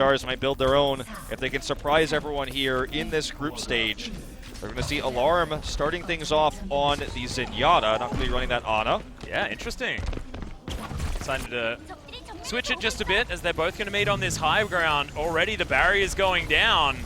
Stars might build their own if they can surprise everyone here in this group stage. We're going to see Alarm starting things off on the Zenyatta, not going to be running that Ana. Yeah, interesting. Decided to switch it just a bit as they're both going to meet on this high ground. Already the barrier's going down.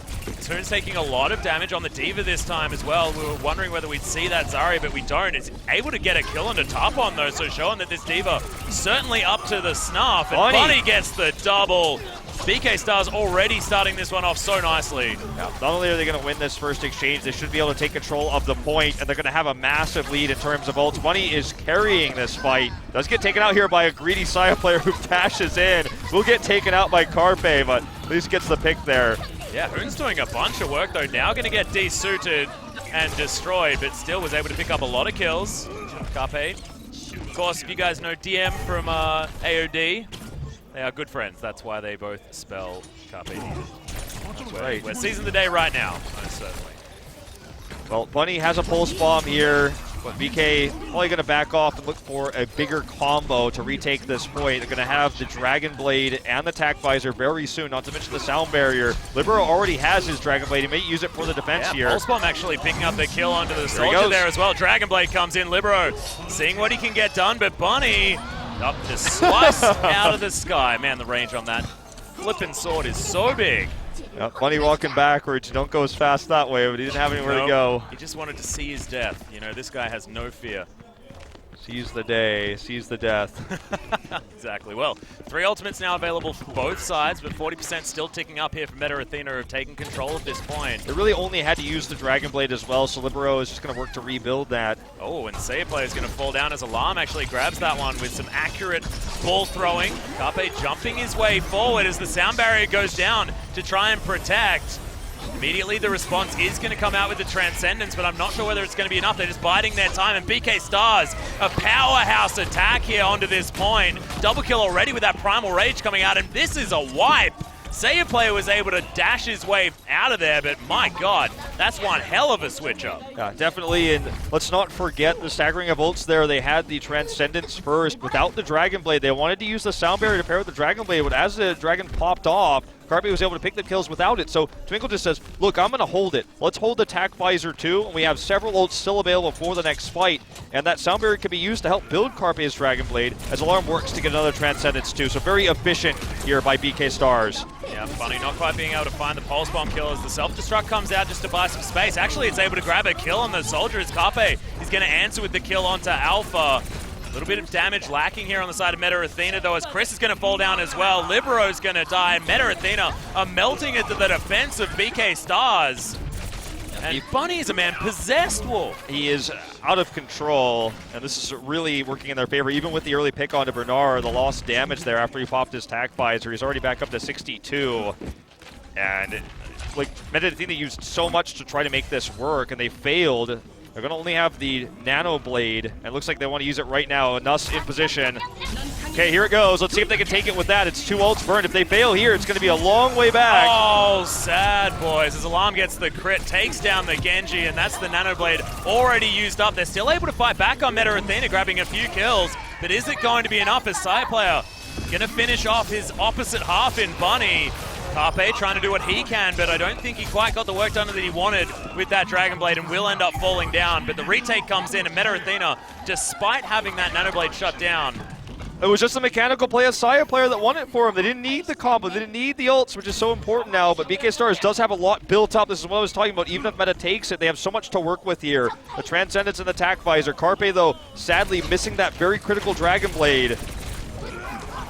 Toon's taking a lot of damage on the D.Va this time as well. We were wondering whether we'd see that Zarya, but we don't. It's able to get a kill onto Tapon though, so showing that this D.Va certainly up to the snuff. And Bunny gets the double. BK Stars already starting this one off so nicely. Yeah, not only are they going to win this first exchange, they should be able to take control of the point, and they're going to have a massive lead in terms of ults. Bunny is carrying this fight. Does get taken out here by a greedy Saya player who dashes in. Will get taken out by Carpe, but at least gets the pick there. Yeah, Hoon's doing a bunch of work though. Now going to get desuited and destroyed, but still was able to pick up a lot of kills. Carpe. Of course, if you guys know DM from AOD, they are good friends. That's why they both spell Carpe Diem. Right. We're seizing the day right now, most certainly. Well, Bunny has a pulse bomb here, but BK probably going to back off and look for a bigger combo to retake this point. They're going to have the Dragon Blade and the Tac Visor very soon, not to mention the Sound Barrier. Libero already has his Dragon Blade. He may use it for the defense here. Pulse bomb actually picking up the kill onto the soldier there as well. Dragon Blade comes in. Libero seeing what he can get done, but Bunny up to slice out of the sky. Man, the range on that flippin' sword is so big. Yep, Bunny walking backwards. You don't go as fast that way, but he didn't have anywhere to go. He just wanted to see his death. You know, this guy has no fear. Seize the day, seize the death. Exactly. Well, 3 ultimates now available for both sides, but 40% still ticking up here for Meta Athena, who have taken control at this point. They really only had to use the Dragon Blade as well, so Libero is just going to work to rebuild that. Oh, and Saya player is going to fall down as Alarm actually grabs that one with some accurate ball throwing. Carpe jumping his way forward as the sound barrier goes down to try and protect. Immediately the response is going to come out with the Transcendence, but I'm not sure whether it's going to be enough. They're just biding their time, and BK Stars, a powerhouse attack here onto this point. Double kill already with that Primal Rage coming out, and this is a wipe. Saya player was able to dash his way out of there, but my god, that's one hell of a switch up. Yeah, definitely, and let's not forget the staggering of ults there. They had the Transcendence first without the Dragon Blade. They wanted to use the Sound Barrier to pair with the Dragon Blade, but as the Dragon popped off, Carpe was able to pick the kills without it. So Twinkle just says, look, I'm going to hold it. Let's hold the Tac Visor too, and we have several ults still available for the next fight. And that Sound Barrier can be used to help build Carpe's Dragon Blade as Alarm works to get another Transcendence too. So very efficient here by BK Stars. Yeah, Bunny not quite being able to find the Pulse Bomb kill as the Self-Destruct comes out just to buy some space. Actually, it's able to grab a kill on the Soldier as Carpe is going to answer with the kill onto Alpha. A little bit of damage lacking here on the side of Meta Athena, though, as Chris is going to fall down as well. Libero's going to die. Meta Athena are melting into the defense of BK Stars. And Bunny is a man possessed, Wolf. He is out of control, and this is really working in their favor, even with the early pick onto Bernard. The lost damage there after he popped his Tac Visor. He's already back up to 62. And like Meta Athena used so much to try to make this work, and they failed. They're going to only have the Nano Blade, and it looks like they want to use it right now. Nuss in position. Okay, here it goes. Let's see if they can take it with that. It's 2 ults burned. If they fail here, it's going to be a long way back. Oh, sad, boys. As Alarm gets the crit, takes down the Genji, and that's the Nano Blade already used up. They're still able to fight back on Meta Athena, grabbing a few kills, but is it going to be enough as Saya player going to finish off his opposite half in Bunny? Carpe trying to do what he can, but I don't think he quite got the work done that he wanted with that Dragon Blade and will end up falling down. But the retake comes in, and Meta Athena, despite having that Nano Blade shut down. It was just a mechanical play, a Saya player that won it for him. They didn't need the combo, they didn't need the ults, which is so important now. But BK Stars does have a lot built up. This is what I was talking about. Even if Meta takes it, they have so much to work with here. The Transcendence and the Tac Visor. Carpe, though, sadly missing that very critical Dragon Blade.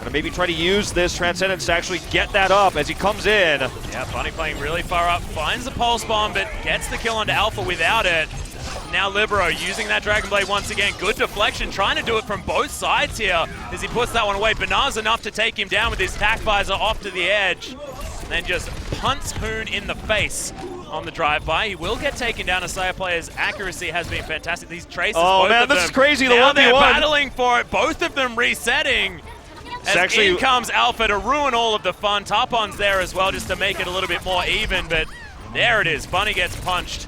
Gonna maybe try to use this Transcendence to actually get that up as he comes in. Yeah, Bunny playing really far up, finds the Pulse Bomb, but gets the kill onto Alpha without it. Now Libero using that Dragon Blade once again. Good deflection, trying to do it from both sides here as he puts that one away. Bernard's enough to take him down with his Tac Visor off to the edge. And then just punts Hoon in the face on the drive-by. He will get taken down. Asaya player's accuracy has been fantastic. These traces, oh man, this is crazy. The now 1v1. They're battling for it. Both of them resetting. As in comes Alpha to ruin all of the fun. Tapon's there as well just to make it a little bit more even, but there it is. Bunny gets punched.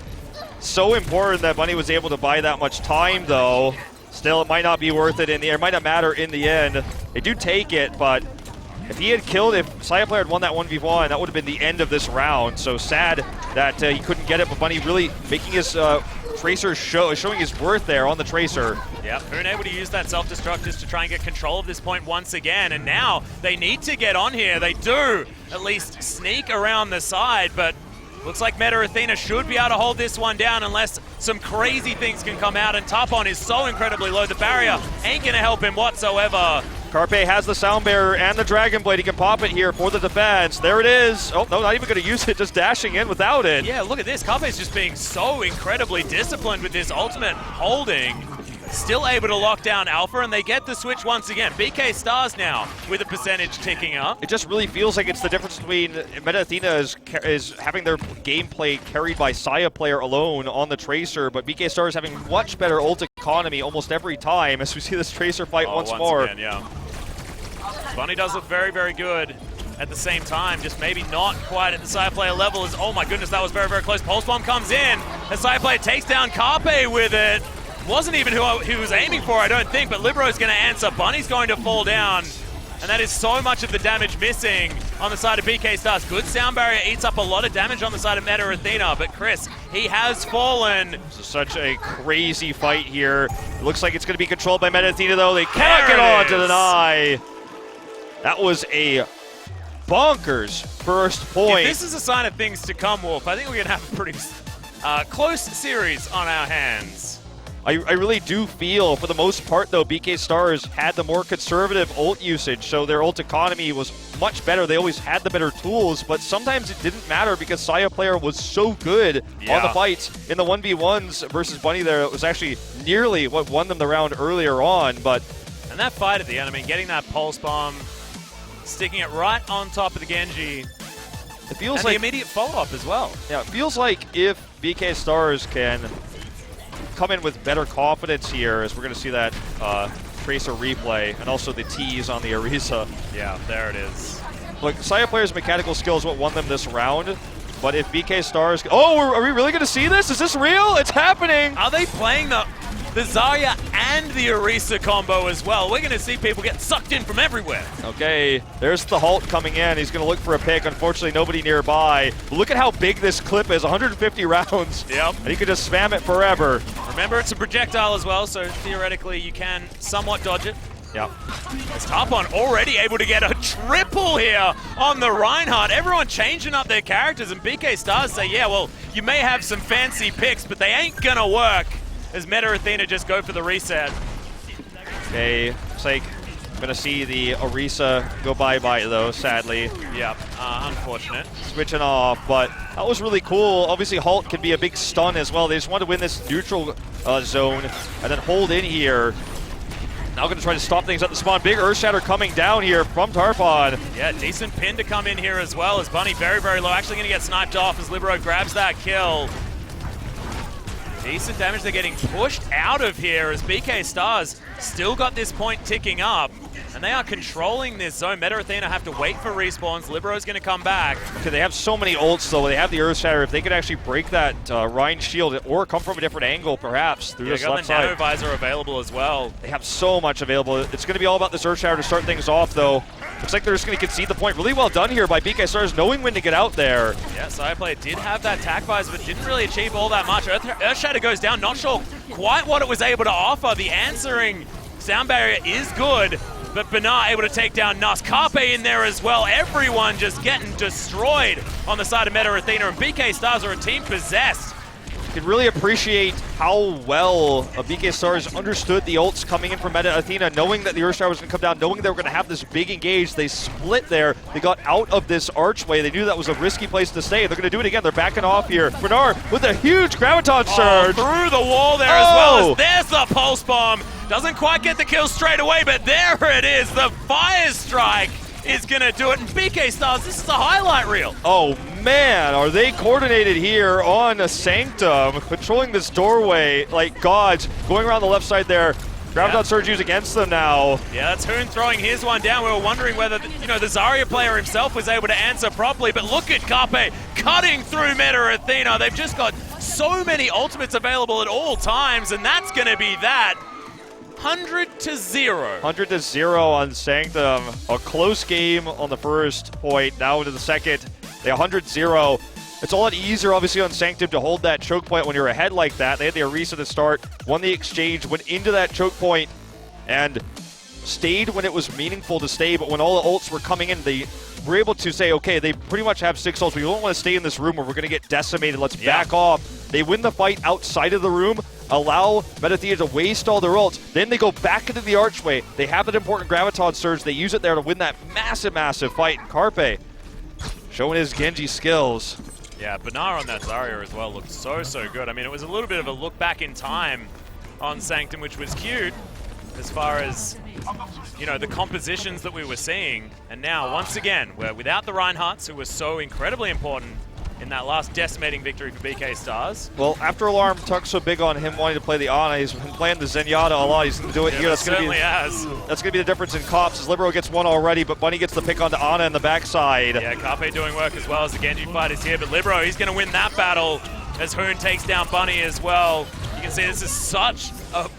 So important that Bunny was able to buy that much time, though. Still, it might not be worth it in the end. It might not matter in the end. They do take it, but If he had killed, if Saya Player had won that 1v1, that would have been the end of this round. So sad that he couldn't get it, but Bunny really making his Tracer showing his worth there on the Tracer. Yeah, Boone able to use that self-destruct just to try and get control of this point once again, and now they need to get on here. They do at least sneak around the side, but looks like Meta Athena should be able to hold this one down unless some crazy things can come out, and Tapon is so incredibly low. The barrier ain't gonna help him whatsoever. Carpe has the Sound Bearer and the Dragon Blade. He can pop it here for the defense. There it is. Oh, no, not even going to use it, just dashing in without it. Yeah, look at this. Carpe's just being so incredibly disciplined with his ultimate holding. Still able to lock down Alpha, and they get the switch once again. BK Stars now with a percentage ticking up. It just really feels like it's the difference between Meta Athena is having their gameplay carried by Saya Player alone on the Tracer, but BK Stars having much better ult economy almost every time as we see this Tracer fight once more. Again, yeah. Bunny does look very, very good at the same time, just maybe not quite at the Saya Player level. As, oh my goodness, that was very, very close. Pulse Bomb comes in. The Saya Player takes down Carpe with it. Wasn't even who he was aiming for, I don't think, but Libero's going to answer. Bunny's going to fall down, and that is so much of the damage missing on the side of BK Stars. Good Sound Barrier eats up a lot of damage on the side of Meta Athena, but Chris, he has fallen. This is such a crazy fight here. It looks like it's going to be controlled by Meta Athena, though. They cannot get on to deny. That was a bonkers first point. If this is a sign of things to come, Wolf, I think we're going to have a pretty close series on our hands. I really do feel, for the most part, though, BK Stars had the more conservative ult usage, so their ult economy was much better. They always had the better tools, but sometimes it didn't matter because Saya Player was so good on the fights. In the 1v1s versus Bunny there, it was actually nearly what won them the round earlier on, but... And that fight at the end, I mean, getting that Pulse Bomb, sticking it right on top of the Genji, it feels and like the immediate follow-up as well. Yeah, it feels like if BK Stars can come in with better confidence here, as we're going to see that Tracer replay, and also the tease on the Orisa. Yeah, there it is. Look, Saya Player's mechanical skill is what won them this round, but if BK Stars... Oh, are we really going to see this? Is this real? It's happening! Are they playing the Zarya and the Orisa combo as well? We're going to see people get sucked in from everywhere. Okay, there's the Halt coming in. He's going to look for a pick. Unfortunately, nobody nearby. But look at how big this clip is, 150 rounds. Yep. And he could just spam it forever. Remember, it's a projectile as well, so theoretically you can somewhat dodge it. Yeah. As Tapon already able to get a triple here on the Reinhardt. Everyone changing up their characters, and BK Stars say, yeah, well, you may have some fancy picks, but they ain't going to work. As Meta Athena just go for the reset. Okay, it's like I'm going to see the Orisa go bye-bye, though, sadly. Yep, unfortunate. Switching off, but that was really cool. Obviously, Halt can be a big stun as well. They just want to win this neutral zone and then hold in here. Now going to try to stop things at the spawn. Big Earthshatter coming down here from Tarpon. Yeah, decent pin to come in here as well, as Bunny very, very low. Actually going to get sniped off as Libero grabs that kill. Decent damage. They're getting pushed out of here as BK Stars still got this point ticking up. And they are controlling this zone. Meta Athena have to wait for respawns. Libero's going to come back. Okay, they have so many ults, though. They have the Earthshatter. If they could actually break that Rhine shield or come from a different angle, perhaps, through this left side. They got the Nano Visor available as well. They have so much available. It's going to be all about this Earthshatter to start things off, though. Looks like they're just going to concede the point. Really well done here by BK Stars, knowing when to get out there. Yeah, Saya Player did have that tac visor, but didn't really achieve all that much. Earthshatter goes down. Not sure quite what it was able to offer. The answering sound barrier is good, but Bernard able to take down Nuss. Carpe in there as well. Everyone just getting destroyed on the side of Meta Athena, and BK Stars are a team possessed. You can really appreciate how well BK Stars understood the ults coming in from Meta Athena, knowing that the Earthshatter was going to come down, knowing they were going to have this big engage. They split there. They got out of this archway. They knew that was a risky place to stay. They're going to do it again. They're backing off here. Bernard with a huge Graviton surge. Through the wall there as well. As there's the Pulse Bomb. Doesn't quite get the kill straight away, but there it is. The Fire Strike is going to do it. And BK Stars, this is a highlight reel. Oh, man, are they coordinated here on a Sanctum, controlling this doorway like gods, going around the left side there. Graviton Surge used against them now. Yeah, that's Hoon throwing his one down. We were wondering whether, the Zarya player himself was able to answer properly, but look at Carpe cutting through Meta Athena. They've just got so many ultimates available at all times, and that's going to be that. 100-0. 100-0 on Sanctum. A close game on the first point. Now into the second. They 100-0. It's a lot easier, obviously, on Sanctum to hold that choke point when you're ahead like that. They had the Orisa to start, won the exchange, went into that choke point, and stayed when it was meaningful to stay. But when all the ults were coming in, they were able to say, okay, they pretty much have 6 ults. We don't want to stay in this room where we're going to get decimated. Let's back off. They win the fight outside of the room, allow Athena to waste all their ults. Then they go back into the archway. They have that important Graviton Surge. They use it there to win that massive, massive fight. And Carpe showing his Genji skills. Yeah, Bernard on that Zarya as well looked so good. I mean, it was a little bit of a look back in time on Sanctum, which was cute as far as, you know, the compositions that we were seeing. And now, once again, we're without the Reinhardts, who was so incredibly important in that last decimating victory for BK Stars. Well, after Alarm tucked so big on him wanting to play the Ana, he's been playing the Zenyatta a lot. He's going to do it here. That's going to be the difference in cops, as Libero gets one already, but Bunny gets the pick onto Ana in the backside. Yeah, Carpe doing work as well as the Genji fight is here, but Libero, he's going to win that battle as Hoon takes down Bunny as well. You can see this is such a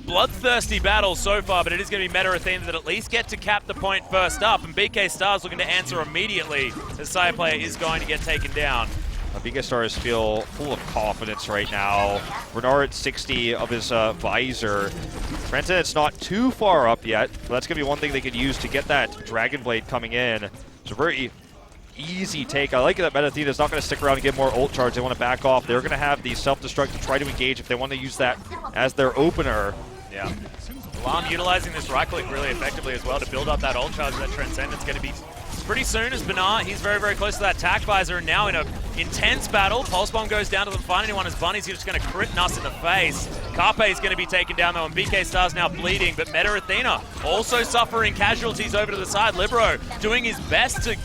bloodthirsty battle so far, but it is going to be Meta Athena that at least get to cap the point first up, and BK Stars looking to answer immediately as Sire Player is going to get taken down. BK Stars feel full of confidence right now. Bernard at 60 of his visor. Transcendent's not too far up yet, but that's going to be one thing they could use to get that Dragon Blade coming in. It's a very easy take. I like it that Meta Athena is not going to stick around and get more ult charge. They want to back off. They're going to have the self-destruct to try to engage if they want to use that as their opener. Yeah. Alarm utilizing this right click really effectively as well to build up that ult charge. That Transcendent's going to be pretty soon as Bernard. He's very close to that tack visor, and now in an intense battle. Pulse Bomb goes down to them. Find anyone as Bunny's just going to crit Nuss in the face. Carpe is going to be taken down though, and BK Star's now bleeding, but Meta Athena also suffering casualties over to the side. Libero doing his best to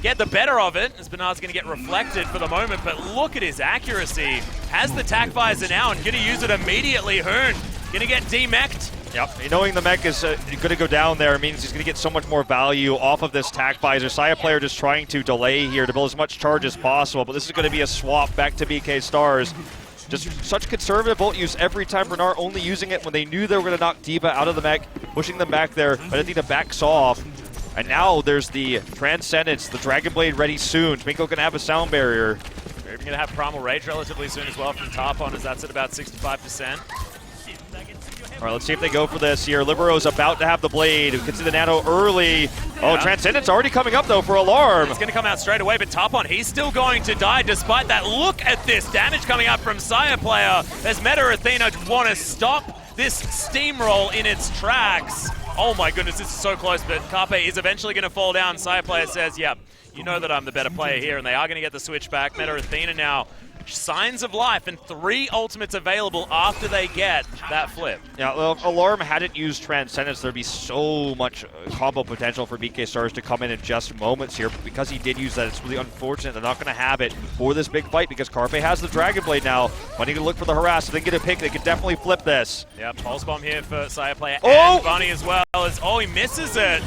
get the better of it, as Bernard's going to get reflected for the moment, but look at his accuracy. Has the tack visor now and going to use it immediately. Hoon going to get demech'd. Yep, knowing the mech is going to go down there means he's going to get so much more value off of this tack visor. Saya player just trying to delay here to build as much charge as possible, but this is going to be a swap back to BK Stars. Just such conservative ult use every time. Bernard only using it when they knew they were going to knock D.Va out of the mech, pushing them back there, but Athena backs off. And now there's the Transcendence, the Dragon Blade ready soon. Twinkle can have a sound barrier. We're even going to have Primal Rage relatively soon as well from Tarpon, as that's at about 65%. All right, let's see if they go for this here. Libero's about to have the blade. We can see the nano early. Oh, Transcendence already coming up, though, for Alarm. It's going to come out straight away, but Tarpon, he's still going to die despite that. Look at this damage coming up from Sire Player as Meta Athena want to stop this steamroll in its tracks. Oh my goodness, this is so close, but Carpe is eventually going to fall down. Sire Player says, yeah, you know that I'm the better player here, and they are going to get the switch back. Meta Athena now, signs of life, and 3 ultimates available after they get that flip. Yeah, well, if Alarm hadn't used Transcendence, there'd be so much combo potential for BK Stars to come in just moments here. But because he did use that, it's really unfortunate they're not going to have it for this big fight, because Carpe has the Dragon Blade now. Bunny can look for the harass. If they get a pick, they could definitely flip this. Yeah, Pulse Bomb here for Sire Player and Bunny as well. He misses it.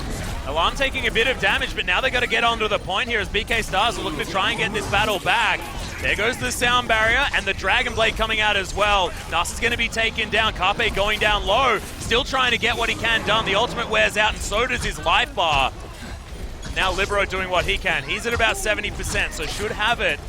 Alarm taking a bit of damage, but now they got to get onto the point here as BK Stars are looking to try and get this battle back. There goes the sound barrier and the Dragon Blade coming out as well. Nuss is going to be taken down. Carpe going down low, still trying to get what he can done. The ultimate wears out and so does his life bar. Now Libero doing what he can. He's at about 70%, so should have it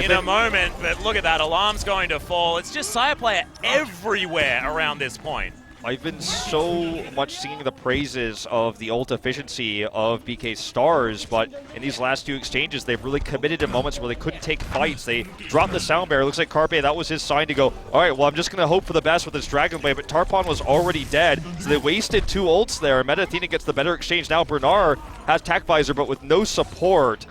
in a moment. But look at that, Alarm's going to fall. It's just Sire Player everywhere around this point. I've been so much singing the praises of the ult efficiency of BK Stars, but in these last 2 exchanges, they've really committed to moments where they couldn't take fights. They dropped the sound barrier. Looks like Carpe, that was his sign to go, all right, well, I'm just going to hope for the best with this Dragon Blade, but Tarpon was already dead, so they wasted 2 ults there. Meta Athena gets the better exchange. Now Bernard has Tack Visor, but with no support.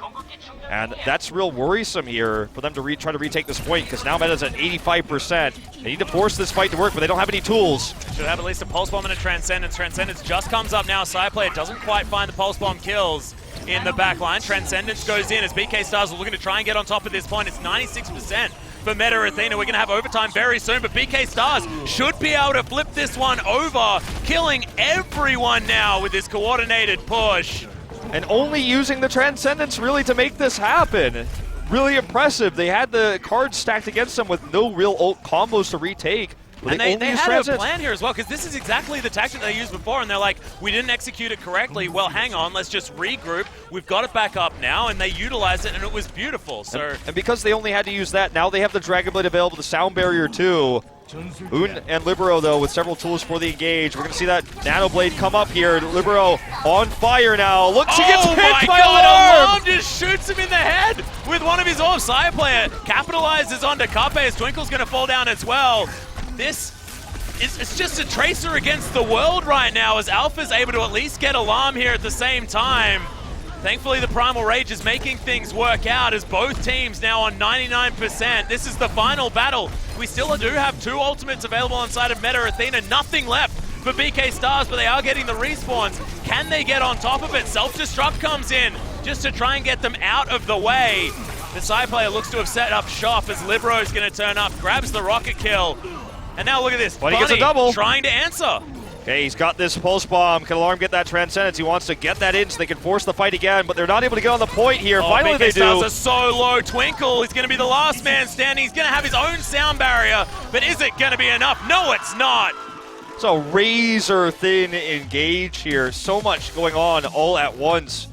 And that's real worrisome here for them to try to retake this point, because now Meta's at 85%. They need to force this fight to work, but they don't have any tools. Should have at least a Pulse Bomb and a Transcendence. Transcendence just comes up now. Sire Player doesn't quite find the Pulse Bomb kills in the back line. Transcendence goes in as BK Stars are looking to try and get on top at this point. It's 96% for Meta Athena. We're going to have overtime very soon, but BK Stars should be able to flip this one over, killing everyone now with this coordinated push. And only using the Transcendence really to make this happen. Really impressive. They had the cards stacked against them with no real ult combos to retake. But and they had a plan here as well, because this is exactly the tactic they used before, and they're like, we didn't execute it correctly. Well, hang on, let's just regroup. We've got it back up now, and they utilized it, and it was beautiful. So, and because they only had to use that, now they have the Dragon Blade available, the Sound Barrier too. Un and Libero, though, with several tools for the engage. We're going to see that Nano Blade come up here. Libero on fire now. Look, she gets picked by Alarm! Alarm just shoots him in the head with one of his orbs. Side player capitalizes onto Kape's. Twinkle's going to fall down as well. This is it's just a tracer against the world right now, as Alpha's able to at least get Alarm here at the same time. Thankfully, the Primal Rage is making things work out, as both teams now on 99%. This is the final battle. We still do have 2 ultimates available inside of Meta Athena. Nothing left for BK Stars, but they are getting the respawns. Can they get on top of it? Self-destruct comes in just to try and get them out of the way. The side player looks to have set up shop, as Libero is going to turn up, grabs the rocket kill. And now look at this. But he gets a double. Trying to answer. Okay, he's got this pulse bomb. Can Alarm get that Transcendence? He wants to get that in so they can force the fight again, but they're not able to get on the point here. Finally, they do. Stars are so low. Twinkle is going to be the last man standing. He's going to have his own sound barrier, but is it going to be enough? No, it's not. It's a razor-thin engage here. So much going on all at once,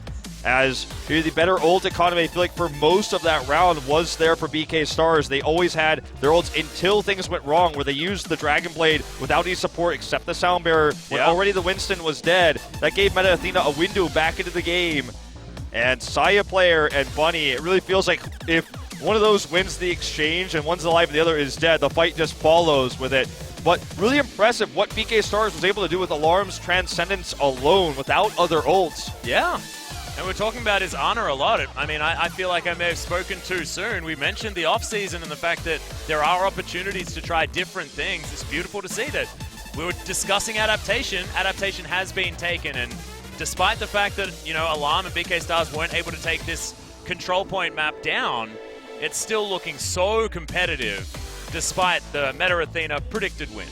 as the better ult economy, I feel like for most of that round, was there for BK Stars. They always had their ults until things went wrong, where they used the Dragon Blade without any support except the Sound Bearer when already the Winston was dead. That gave Meta Athena a window back into the game. And Saya player and Bunny, it really feels like if one of those wins the exchange and one's alive and the other is dead, the fight just follows with it. But really impressive what BK Stars was able to do with Alarm's Transcendence alone without other ults. Yeah. And we're talking about his honor a lot. I mean, I feel like I may have spoken too soon. We mentioned the off-season and the fact that there are opportunities to try different things. It's beautiful to see that. We were discussing adaptation. Adaptation has been taken, and despite the fact that, you know, Alarm and BK Stars weren't able to take this control point map down, it's still looking so competitive despite the Meta Athena predicted win.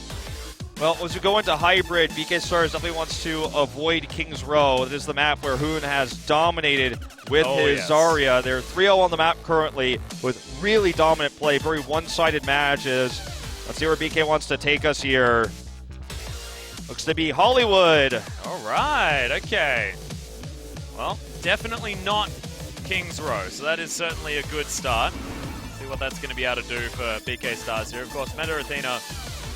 Well, as we go into Hybrid, BK Stars definitely wants to avoid King's Row. It is the map where Hoon has dominated with his Zarya. They're 3-0 on the map currently with really dominant play, very one-sided matches. Let's see where BK wants to take us here. Looks to be Hollywood. All right, okay. Well, definitely not King's Row, so that is certainly a good start. See what that's going to be able to do for BK Stars here. Of course, Meta Athena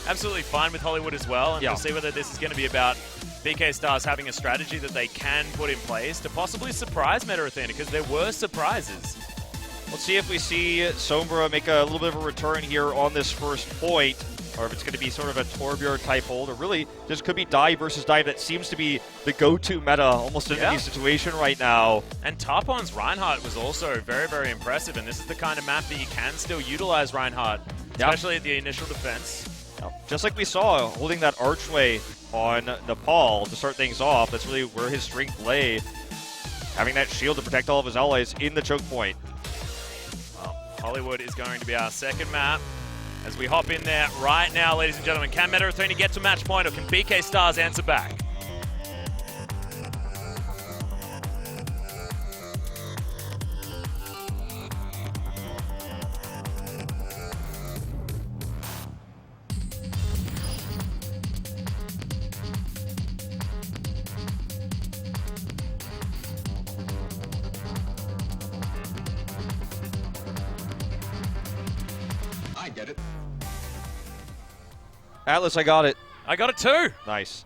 absolutely fine with Hollywood as well, and we'll see whether this is going to be about BK Stars having a strategy that they can put in place to possibly surprise Meta Athena, because there were surprises. Let's see if we see Sombra make a little bit of a return here on this first point, or if it's going to be sort of a Torbjorn type hold, or really this could be dive versus dive. That seems to be the go-to meta almost in any situation right now. And Tarpon's Reinhardt was also very, very impressive, and this is the kind of map that you can still utilize Reinhardt, especially at the initial defense. Just like we saw, holding that archway on Nepal to start things off, that's really where his strength lay. Having that shield to protect all of his allies in the choke point. Well, Hollywood is going to be our second map. As we hop in there right now, ladies and gentlemen, can Meta Athena get to match point, or can BK Stars answer back? Get it. Atlas, I got it. I got it too. Nice.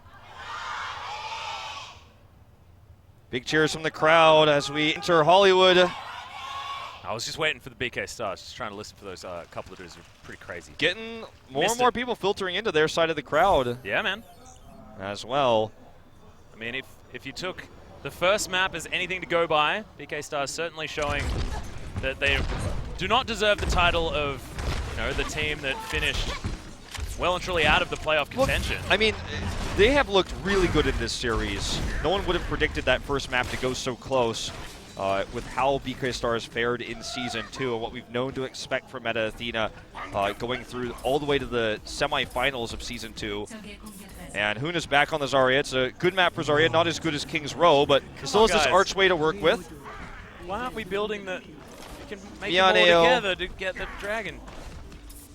Big cheers from the crowd as we enter Hollywood. I was just waiting for the BK Stars, just trying to listen for those couple of dudes. They're pretty crazy. Getting more and more people filtering into their side of the crowd. Yeah, man. As well. I mean, if you took the first map as anything to go by, BK Stars certainly showing that they do not deserve the title of, you know, the team that finished well and truly out of the playoff contention. Well, I mean, they have looked really good in this series. No one would have predicted that first map to go so close with how BK Stars fared in Season 2 and what we've known to expect from Meta Athena going through all the way to the semifinals of Season 2. And Hoon is back on the Zarya. It's a good map for Zarya, not as good as King's Row, but still has this archway to work with. Why aren't we building the... We can make them all together to get the dragon.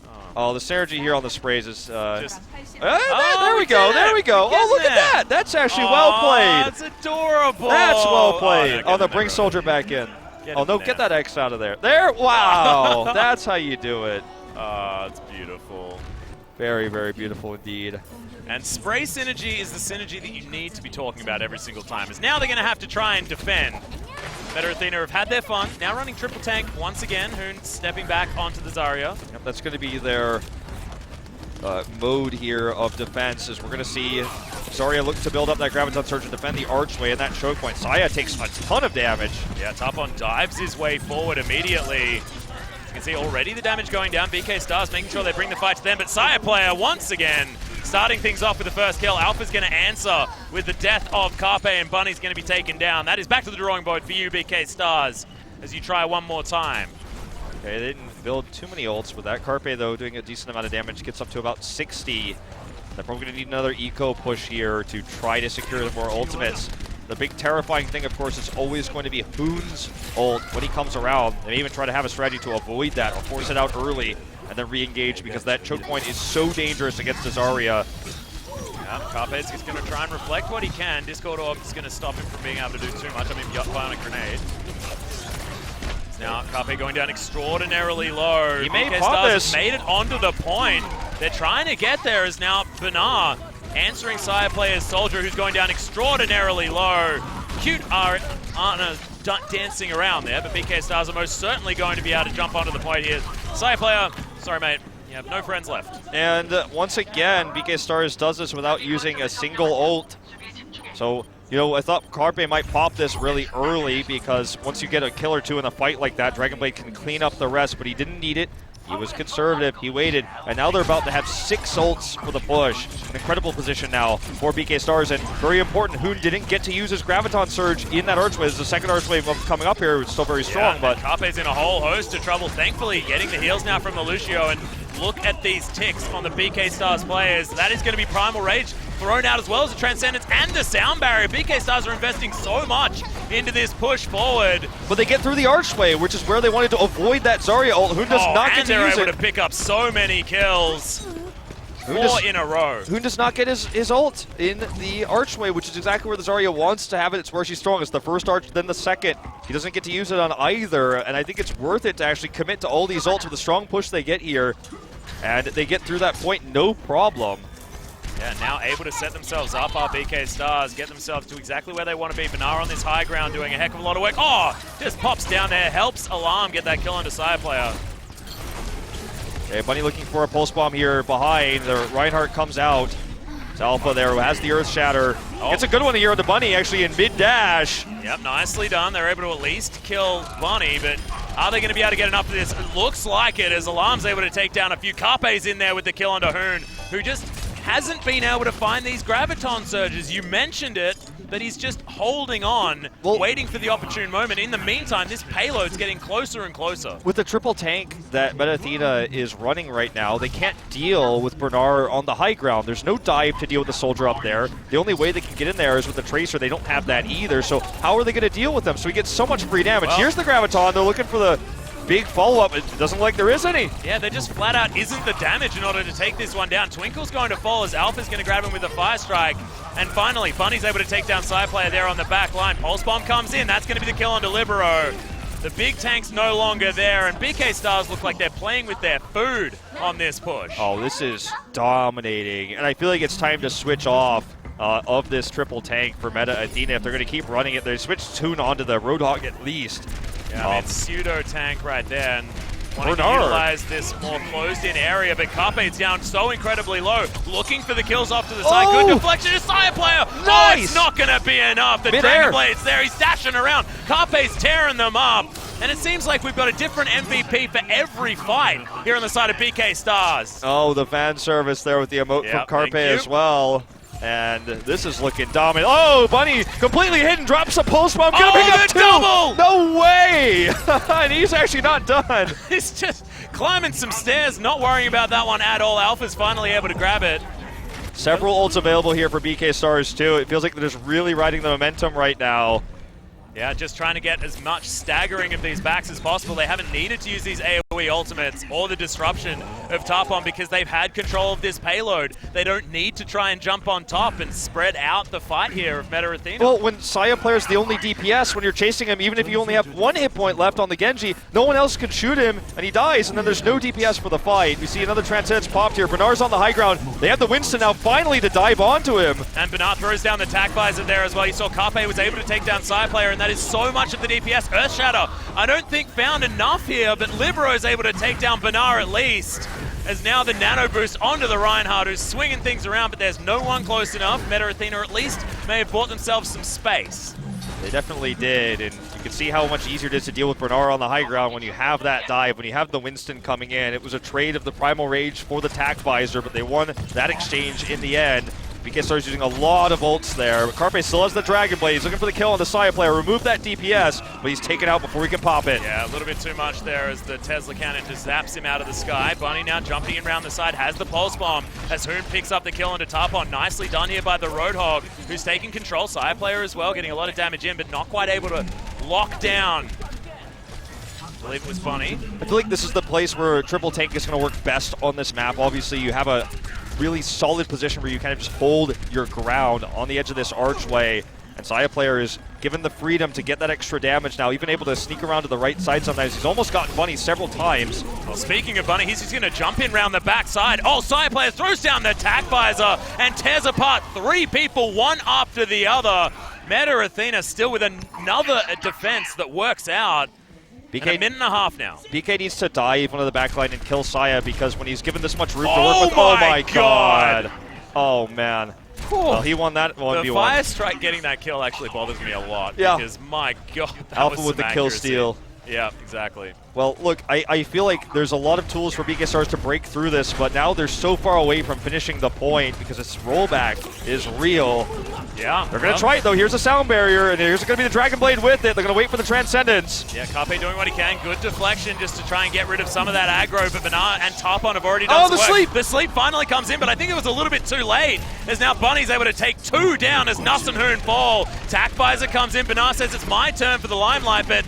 Oh, Oh, the synergy here on the sprays is... there we did go, it. there we go. Oh, look at that. That's actually well played. That's adorable. That's well played. Oh, Oh, no, bring Soldier back in. Oh, no, in get there. that X out of there. There, wow. That's how you do it. It's beautiful. Very, very beautiful indeed. And spray synergy is the synergy that you need to be talking about every single time. Is now they're going to have to try and defend. Meta Athena have had their fun. Now running triple tank once again. Hoon stepping back onto the Zarya. Yep, that's going to be their mode here of defense, as we're going to see Zarya look to build up that Graviton Surge and defend the archway and that choke point. Saya takes a ton of damage. Yeah, Tapon dives his way forward immediately. You can see already the damage going down. BK Stars making sure they bring the fight to them, but Saya player once again starting things off with the first kill. Alpha's going to answer with the death of Carpe, and Bunny's going to be taken down. That is back to the drawing board for you, BK Stars, as you try one more time. Okay, they didn't build too many ults with that. Carpe, though, doing a decent amount of damage, gets up to about 60. They're probably going to need another eco push here to try to secure more ultimates. The big terrifying thing, of course, is always going to be Hoon's ult when he comes around. They may even try to have a strategy to avoid that or force it out early and then re-engage, because that choke point is so dangerous against Zarya. Yeah, Carpe's just going to try and reflect what he can. Discord Orb is going to stop him from being able to do too much. I mean, Bionic Grenade. Now, Carpe going down extraordinarily low. He may BK pop Stars this. have made it onto the point. They're trying to get there as now Benar answering Sire player's Soldier, who's going down extraordinarily low. Cute Arna dancing around there, but BK Stars are most certainly going to be able to jump onto the point here. Sire player, sorry mate, you have no friends left. And once again, BK Stars does this without using a single ult. So, you know, I thought Carpe might pop this really early, because once you get a kill or two in a fight like that, Dragonblade can clean up the rest, but he didn't need it. He was conservative, he waited, and now they're about to have 6 ults for the push. An incredible position now for BK Stars, and very important, Hoon didn't get to use his Graviton Surge in that archway. There's the second archway coming up here, it's still very strong, but... Carpe's in a whole host of trouble, thankfully getting the heals now from the Lucio, and look at these ticks on the BK Stars players. That is going to be Primal Rage thrown out, as well as the Transcendence and the Sound Barrier. BK Stars are investing so much into this push forward. But they get through the archway, which is where they wanted to avoid that Zarya ult. Hoon does not get to use it. And they're able to pick up so many kills. 4 in a row. Hoon does not get his ult in the archway, which is exactly where the Zarya wants to have it. It's where she's strongest. The first arch, then the second. He doesn't get to use it on either, and I think it's worth it to actually commit to all these ults with the strong push they get here. And they get through that point, no problem. Yeah, now able to set themselves up, our BK Stars, get themselves to exactly where they want to be. Benar on this high ground doing a heck of a lot of work. Oh, just pops down there, helps Alarm get that kill onto Sire player. Okay, Bunny looking for a pulse bomb here behind. The Reinhardt comes out. It's Alpha there, who has the Earth Shatter. Oh. It's a good one here on the Bunny, actually, in mid-dash. Yep, nicely done. They're able to at least kill Bunny, but are they going to be able to get enough of this? It looks like it, as Alarm's able to take down a few. Carpe's in there with the kill onto Hoon, who just hasn't been able to find these Graviton Surges. You mentioned it, but he's just holding on, waiting for the opportune moment. In the meantime, this payload's getting closer and closer. With the triple tank that Meta Athena is running right now, they can't deal with Bernard on the high ground. There's no dive to deal with the Soldier up there. The only way they can get in there is with the Tracer. They don't have that either, so how are they going to deal with them? So he gets so much free damage. Here's the Graviton. They're looking for the big follow-up. It doesn't look like there is any. Yeah, there just flat out isn't the damage in order to take this one down. Twinkle's going to fall as Alpha's going to grab him with a Fire Strike. And finally, Bunny's able to take down Side Player there on the back line. Pulse Bomb comes in. That's going to be the kill onto Libero. The big tank's no longer there, and BK Stars look like they're playing with their food on this push. Oh, this is dominating. And I feel like it's time to switch off of this triple tank for Meta Athena. If they're going to keep running it, they switch Toon onto the Roadhog at least. Yeah, I mean, pseudo tank right there, and wanting to utilize this more closed-in area, but Carpe's down so incredibly low, looking for the kills off to the side. Good deflection to Sire player. Nice. Oh, it's not going to be enough. The Mid-air. Dragonblade's there. He's dashing around. Carpe's tearing them up, and it seems like we've got a different MVP for every fight here on the side of BK Stars. Oh, the fan service there with the emote from Carpe as well. And this is looking dominant. Oh, Bunny completely hidden, drops a pulse bomb. Gonna pick up two. Double! No way! And he's actually not done. He's just climbing some stairs, not worrying about that one at all. Alpha's finally able to grab it. Several ults available here for BK Stars too. It feels like they're just really riding the momentum right now. Yeah, just trying to get as much staggering of these backs as possible. They haven't needed to use these AoE ultimates or the disruption of Tapon because they've had control of this payload. They don't need to try and jump on top and spread out the fight here of Meta Athena. Well, when Saya player's the only DPS, when you're chasing him, even if you only have 1 hit point left on the Genji, no one else can shoot him, and he dies, and then there's no DPS for the fight. We see another Transcendence popped here. Bernard's on the high ground. They have the Winston now finally to dive onto him. And Bernard throws down the tac visor there as well. You saw Carpe was able to take down Saya player, and that is so much of the DPS. Earthshatter, I don't think found enough here, but Libero is able to take down Bernard at least. As now the nano boost onto the Reinhardt, who's swinging things around, but there's no one close enough. Meta Athena at least may have bought themselves some space. They definitely did, and you can see how much easier it is to deal with Bernard on the high ground when you have that dive, when you have the Winston coming in. It was a trade of the Primal Rage for the tac visor, but they won that exchange in the end. BK starts using a lot of ults there. But Carpe still has the Dragon Blade. He's looking for the kill on the Saya player. Remove that DPS, but he's taken out before he can pop it. Yeah, a little bit too much there as the Tesla cannon just zaps him out of the sky. Bunny now jumping in around the side, has the Pulse Bomb as Hoon picks up the kill onto Tapon. Nicely done here by the Roadhog, who's taking control. Saya player as well, getting a lot of damage in, but not quite able to lock down. I believe it was Bunny. I feel like this is the place where triple tank is going to work best on this map. Obviously, you have a really solid position where you kind of just hold your ground on the edge of this archway. And Saya player is given the freedom to get that extra damage now, even able to sneak around to the right side sometimes. He's almost gotten Bunny several times. Well, speaking of Bunny, he's just going to jump in around the backside. Oh, Saya player throws down the tac visor and tears apart 3 people, one after the other. Meta Athena still with another defense that works out. BK, a minute and a half now. BK needs to dive onto the backline and kill Saya because when he's given this much room to Oh work with, oh my god. Oh man. Well, he won that 1v1. The Fire Strike getting that kill actually bothers me a lot because my god, that Alpha was with the some kill accuracy. steal. Yeah, exactly. Well, look, I feel like there's a lot of tools for BK Stars to break through this, but now they're so far away from finishing the point because this rollback is real. Yeah. They're going to try it, though. Here's a sound barrier, and here's going to be the Dragon Blade with it. They're going to wait for the Transcendence. Yeah, Carpe doing what he can. Good deflection just to try and get rid of some of that aggro, but Bernard and Tapon have already done some work. sleep! The sleep finally comes in, but I think it was a little bit too late, as now Bunny's able to take 2 down as Nuss and Hoon fall. Tac visor comes in. Bernard says it's my turn for the limelight, but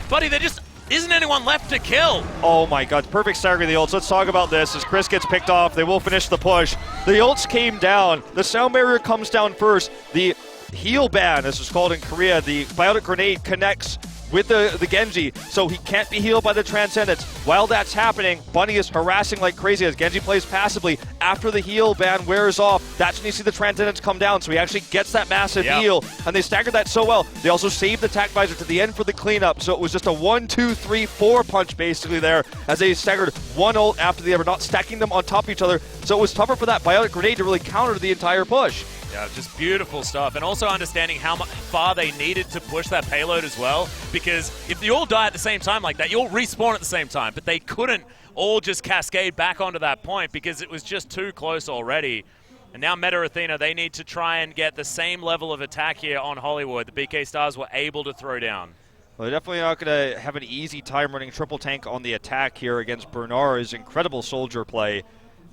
Buddy, there just isn't anyone left to kill. Oh my god, perfect stagger of the ults. Let's talk about this. As Chris gets picked off, they will finish the push. The ults came down. The sound barrier comes down first. The heal ban, as it's called in Korea, the biotic grenade connects with the Genji, so he can't be healed by the Transcendence. While that's happening, Bunny is harassing like crazy as Genji plays passively. After the heal ban wears off, that's when you see the Transcendence come down, so he actually gets that massive heal, and they staggered that so well. They also saved the tac visor to the end for the cleanup, so it was just a 1, 2, 3, 4 punch basically there, as they staggered one ult after the other, not stacking them on top of each other, so it was tougher for that biotic grenade to really counter the entire push. Yeah, just beautiful stuff. And also understanding how far they needed to push that payload as well. Because if you all die at the same time like that, you all respawn at the same time. But they couldn't all just cascade back onto that point because it was just too close already. And now Meta Athena, they need to try and get the same level of attack here on Hollywood. The BK Stars were able to throw down. Well, they're definitely not going to have an easy time running triple tank on the attack here against Bernard's incredible soldier play.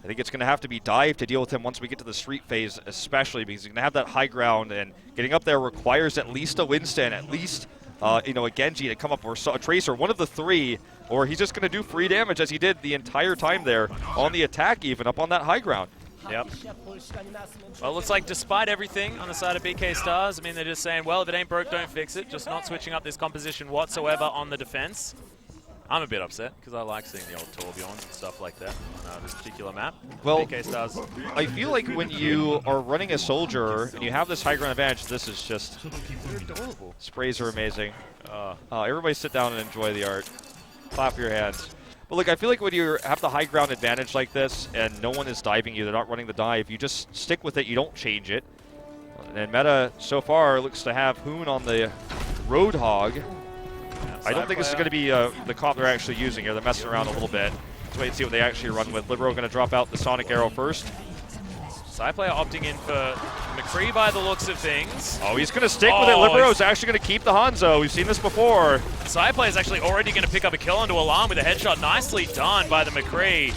I think it's going to have to be dive to deal with him once we get to the street phase, especially because he's going to have that high ground, and getting up there requires at least a Winston, at least a Genji to come up, or a Tracer, one of the 3, or he's just going to do free damage as he did the entire time there on the attack, even up on that high ground. Yep. Well, it looks like despite everything on the side of BK Stars, I mean, they're just saying, well, if it ain't broke, don't fix it. Just not switching up this composition whatsoever on the defense. I'm a bit upset because I like seeing the old Torbjorns and stuff like that on this particular map. Well, BK Stars. I feel like when you are running a soldier and you have this high ground advantage, this is just adorable. Sprays are amazing. Everybody sit down and enjoy the art. Clap your hands. But look, I feel like when you have the high ground advantage like this and no one is diving you, they're not running the dive, you just stick with it, you don't change it. And Meta, so far, looks to have Hoon on the Roadhog. I don't think this is going to be the comp they're actually using here. They're messing around a little bit. Let's wait and see what they actually run with. Libero going to drop out the Sonic Arrow first. Player opting in for McCree by the looks of things. Oh, he's going to stick with it. Libero's actually going to keep the Hanzo. We've seen this before. Player is actually already going to pick up a kill onto Alarm with a headshot. Nicely done by the McCree.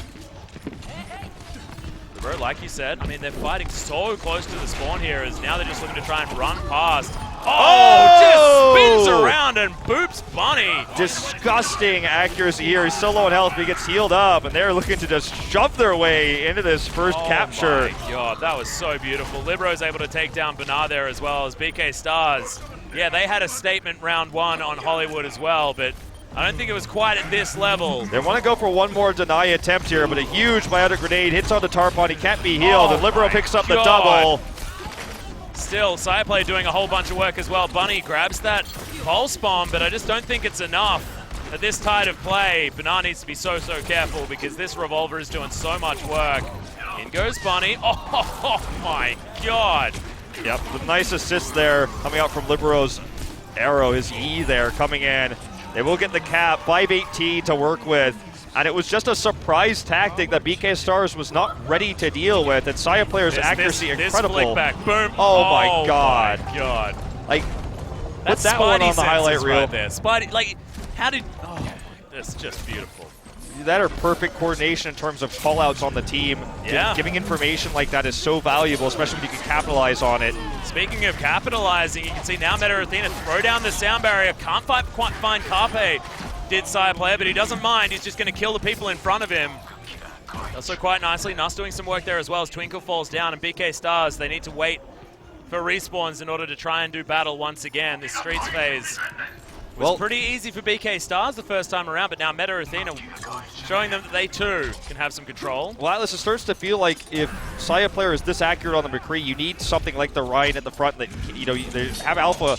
Libero, like you said, I mean, they're fighting so close to the spawn here as now they're just looking to try and run past Oh, just spins around and boops Bunny. Disgusting accuracy here. He's so low on health, but he gets healed up, and they're looking to just shove their way into this first capture. Oh my god, that was so beautiful. Libro's able to take down Bernard there as well as BK Stars. Yeah, they had a statement round 1 on Hollywood as well, but I don't think it was quite at this level. They want to go for one more deny attempt here, but a huge biotic grenade hits onto Tarpon. He can't be healed, and Libero picks up the double. Still, Sireplay doing a whole bunch of work as well. Bunny grabs that pulse bomb, but I just don't think it's enough. At this tide of play, Bernard needs to be so careful because this revolver is doing so much work. In goes Bunny. Oh my god. Yep, the nice assist there coming out from Libero's arrow, his E there coming in. They will get the cap, 518 to work with. And it was just a surprise tactic that BK Stars was not ready to deal with. And Saya player's accuracy incredible. This flick back, boom. Oh my god. My god. Like, that's that one on the highlight reel. Right there. Spidey, like, how did? Oh, that's just beautiful. That are perfect coordination in terms of callouts on the team. Yeah. Giving information like that is so valuable, especially when you can capitalize on it. Speaking of capitalizing, you can see now Meta Athena throw down the sound barrier. Can't quite find Carpe. Did Sire player, but he doesn't mind. He's just going to kill the people in front of him. Also quite nicely, Nuss doing some work there as well as Twinkle falls down, and BK Stars, they need to wait for respawns in order to try and do battle once again. This Streets phase was pretty easy for BK Stars the first time around, but now Meta Athena showing them that they too can have some control. Well, Atlas, it starts to feel like if Saya player is this accurate on the McCree, you need something like the Ryan at the front that, you know, they have Alpha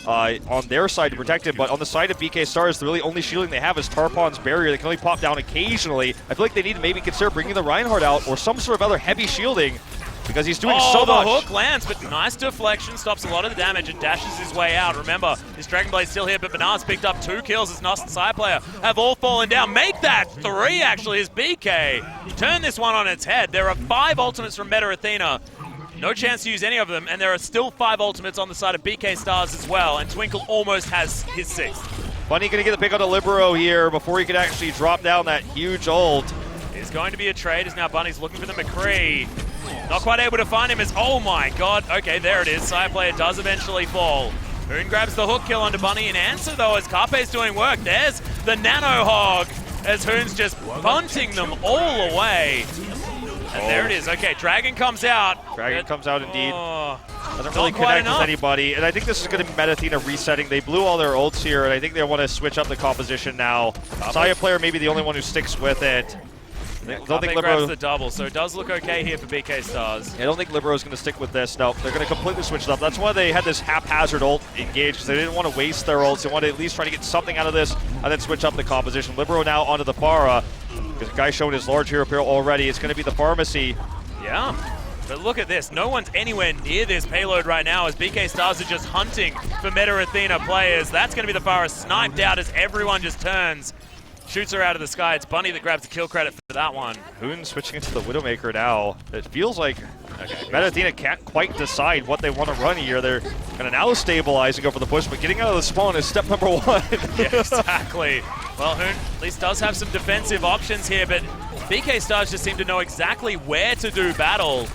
on their side to protect him, but on the side of BK Stars, the really only shielding they have is Tarpon's barrier. They can only pop down occasionally. I feel like they need to maybe consider bringing the Reinhardt out or some sort of other heavy shielding because he's doing so much. The hook lands, but nice deflection, stops a lot of the damage and dashes his way out. Remember, his Dragon Blade's still here, but Bernard's picked up 2 kills as Nos and Side player have all fallen down. Make that 3 actually as BK turn this one on its head. There are 5 ultimates from Meta Athena. No chance to use any of them, and there are still 5 ultimates on the side of BK Stars as well, and Twinkle almost has his 6th. Bunny gonna get the pick on the Libero here before he can actually drop down that huge ult. It's going to be a trade as now Bunny's looking for the McCree. Not quite able to find him as, oh my god, okay, there it is. Side player does eventually fall. Hoon grabs the hook kill onto Bunny in answer though as Carpe's doing work. There's the Nano Hog as Hoon's just bunting them all away. And there it is. Okay, Dragon comes out. Dragon comes out indeed. Doesn't really connect with anybody. And I think this is going to be Meta Athena resetting. They blew all their ults here, and I think they want to switch up the composition now. Saya player may be the only one who sticks with it. I don't think grabs the double, so it does look okay here for BK Stars. I don't think Libero is going to stick with this. No, they're going to completely switch it up. That's why they had this haphazard ult engaged, because they didn't want to waste their ults. They wanted to at least try to get something out of this and then switch up the composition. Libero now onto the Pharah, because the guy showing his large hero apparel already. It's going to be the Pharmacy. Yeah, but look at this. No one's anywhere near this payload right now as BK Stars are just hunting for Meta Athena players. That's going to be the Pharah sniped out as everyone just turns. Shoots her out of the sky. It's Bunny that grabs the kill credit for that one. Hoon switching into the Widowmaker now. It feels like Meta Athena can't quite decide what they want to run here. They're kind of now stabilizing over the push, but getting out of the spawn is step number 1. Yeah, exactly. Well, Hoon at least does have some defensive options here, but BK Stars just seem to know exactly where to do battle.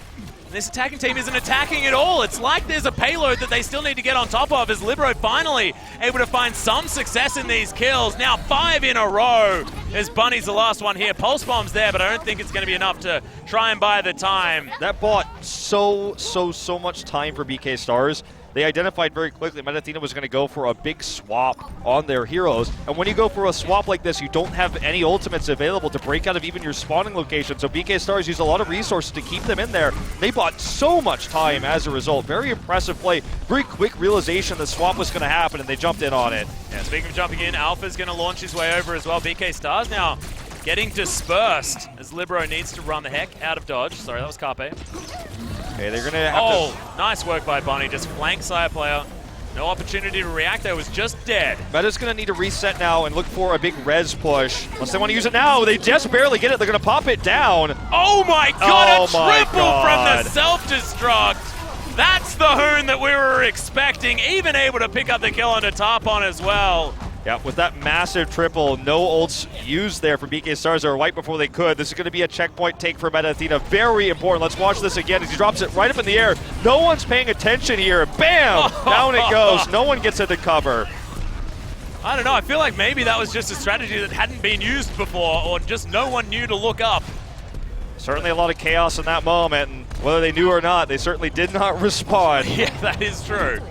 This attacking team isn't attacking at all. It's like there's a payload that they still need to get on top of as Libero finally able to find some success in these kills. Now 5 in a row as Bunny's the last one here. Pulse bomb's there, but I don't think it's going to be enough to try and buy the time. That bought so much time for BK Stars. They identified very quickly Meta Athena was going to go for a big swap on their heroes. And when you go for a swap like this, you don't have any ultimates available to break out of even your spawning location. So BK Stars used a lot of resources to keep them in there. They bought so much time as a result. Very impressive play. Very quick realization the swap was going to happen, and they jumped in on it. Yeah, speaking of jumping in, Alpha's going to launch his way over as well. BK Stars now getting dispersed as Libero needs to run the heck out of dodge. Sorry, that was Carpe. Okay, they're going to have to... nice work by Bunny. Just flank Sire player. No opportunity to react there. Was just dead. Meta's going to need to reset now and look for a big res push. Unless they want to use it now. They just barely get it. They're going to pop it down. Oh my god, a triple from the self-destruct. That's the Hoon that we were expecting. Even able to pick up the kill on the top on as well. Yeah, with that massive triple, no ults used there for BK Stars. They were right before they could. This is going to be a checkpoint take for Meta Athena. Very important. Let's watch this again as he drops it right up in the air. No one's paying attention here. Bam! Down it goes. No one gets into cover. I don't know. I feel like maybe that was just a strategy that hadn't been used before, or just no one knew to look up. Certainly a lot of chaos in that moment, and whether they knew or not, they certainly did not respond. Yeah, that is true.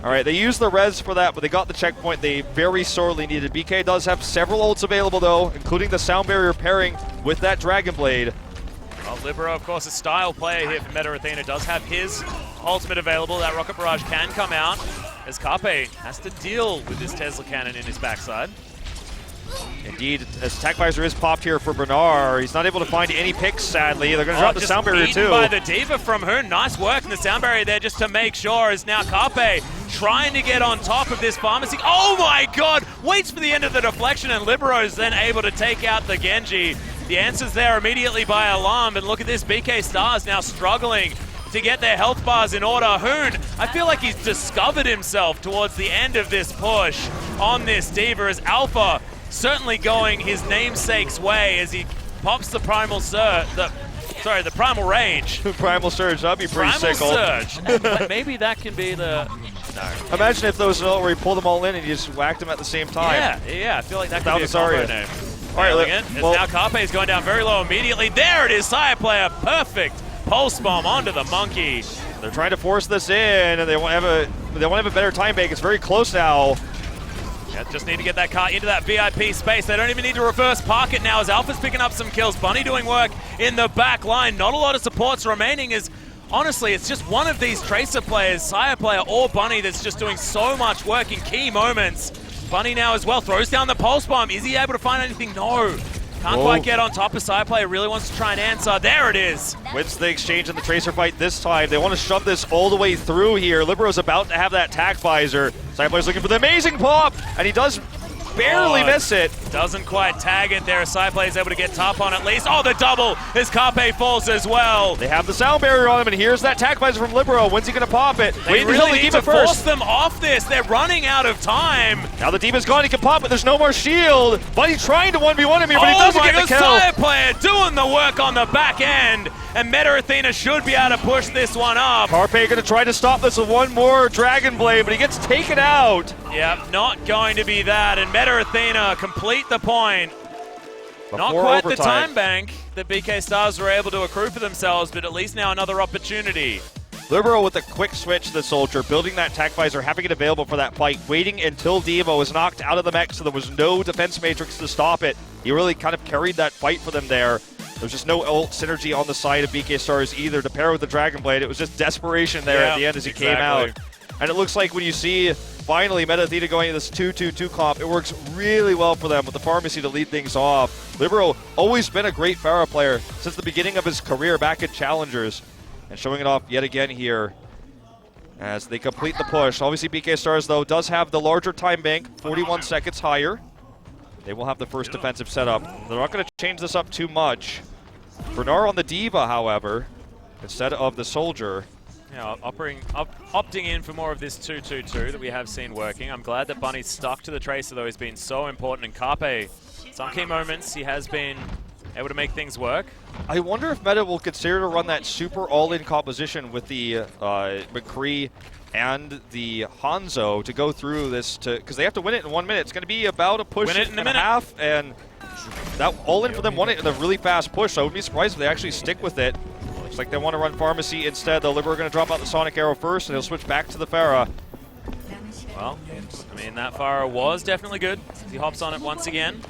All right, they used the res for that, but they got the checkpoint they very sorely needed. BK does have several ults available, though, including the Sound Barrier pairing with that Dragon Blade. Well, Libero, of course, a style player here for Meta Athena, does have his ultimate available. That Rocket Barrage can come out as Carpe has to deal with this Tesla cannon in his backside. Indeed, as Attack Visor is popped here for Bernard, he's not able to find any picks, sadly. They're going to drop the Sound Barrier, too. By the Diva from Hoon. Nice work in the Sound Barrier there just to make sure, as now Carpe trying to get on top of this pharmacy. Oh my god! Waits for the end of the deflection, and Libero is then able to take out the Genji. The answer's there immediately by Alarm, and look at this, BK Stars now struggling to get their health bars in order. Hoon, I feel like he's discovered himself towards the end of this push on this Diva as Alpha certainly going his namesake's way as he pops the Primal Surge, the Primal Rage. Primal Surge, that'd be pretty sick. Primal Surge. Maybe that can be the... No. Imagine if those where you pull them all in and you just whacked them at the same time. Yeah, I feel like that could be a combo name. All right, well, now Carpe is going down very low immediately. There it is, Sire Player, perfect pulse bomb onto the monkey. They're trying to force this in, and they want to have a better time bank. It's very close now. Yeah, just need to get that car into that VIP space. They don't even need to reverse park it now as Alpha's picking up some kills. Bunny doing work in the back line. Not a lot of supports remaining as, honestly, it's just one of these Tracer players, Sire Player or Bunny, that's just doing so much work in key moments. Bunny now as well throws down the pulse bomb. Is he able to find anything? No. Can't quite get on top of Sire Player. Really wants to try and answer. There it is. Wins the exchange in the Tracer fight this time. They want to shove this all the way through here. Libero's about to have that Attack Visor. Sire Player's looking for the amazing pop, and he does barely miss it. Doesn't quite tag it there. Side Play is able to get top on at least. Oh, the double as Carpe falls as well. They have the Sound Barrier on him, and here's that Attack Visor from Libero. When's he going to pop it? They really need to force them off this. They're running out of time. Now the Demon's gone. He can pop it. There's no more shield. But he's trying to 1v1 him here, but he doesn't get the kill. Side Player doing the work on the back end, and Meta Athena should be able to push this one up. Carpe going to try to stop this with one more Dragon Blade, but he gets taken out. Yep, not going to be that, and Meta Athena complete the point. Before not quite overtime. The time bank that BK Stars were able to accrue for themselves, but at least now another opportunity. Libero with a quick switch to the Soldier, building that Attack Visor, having it available for that fight, waiting until Devo was knocked out of the mech so there was no defense matrix to stop it. He really kind of carried that fight for them there. There's just no ult synergy on the side of BK Stars either to pair with the Dragon Blade. It was just desperation there at the end as he came out. And it looks like when you see finally Meta Athena going into this 2-2-2 comp, it works really well for them with the Pharmacy to lead things off. Libero always been a great Pharah player since the beginning of his career back at Challengers. And showing it off yet again here as they complete the push. Obviously BK Stars, though, does have the larger time bank, 41 seconds higher. They will have the first defensive setup. They're not going to change this up too much. Bernard on the Diva, however, instead of the Soldier. Yeah, opting in for more of this 2-2-2 that we have seen working. I'm glad that Bunny's stuck to the Tracer, though. He's been so important. And Carpe, some key moments, he has been able to make things work. I wonder if Meta will consider to run that super all-in composition with the McCree and the Hanzo to go through this, because they have to win it in 1 minute. It's going to be about a push and a half, and that all-in for them won it in a really fast push, so I would be surprised if they actually stick with it. Looks like they want to run Pharmacy instead, though. Libero going to drop out the Sonic Arrow first, and he'll switch back to the Pharah. Well, I mean, that Pharah was definitely good. He hops on it once again,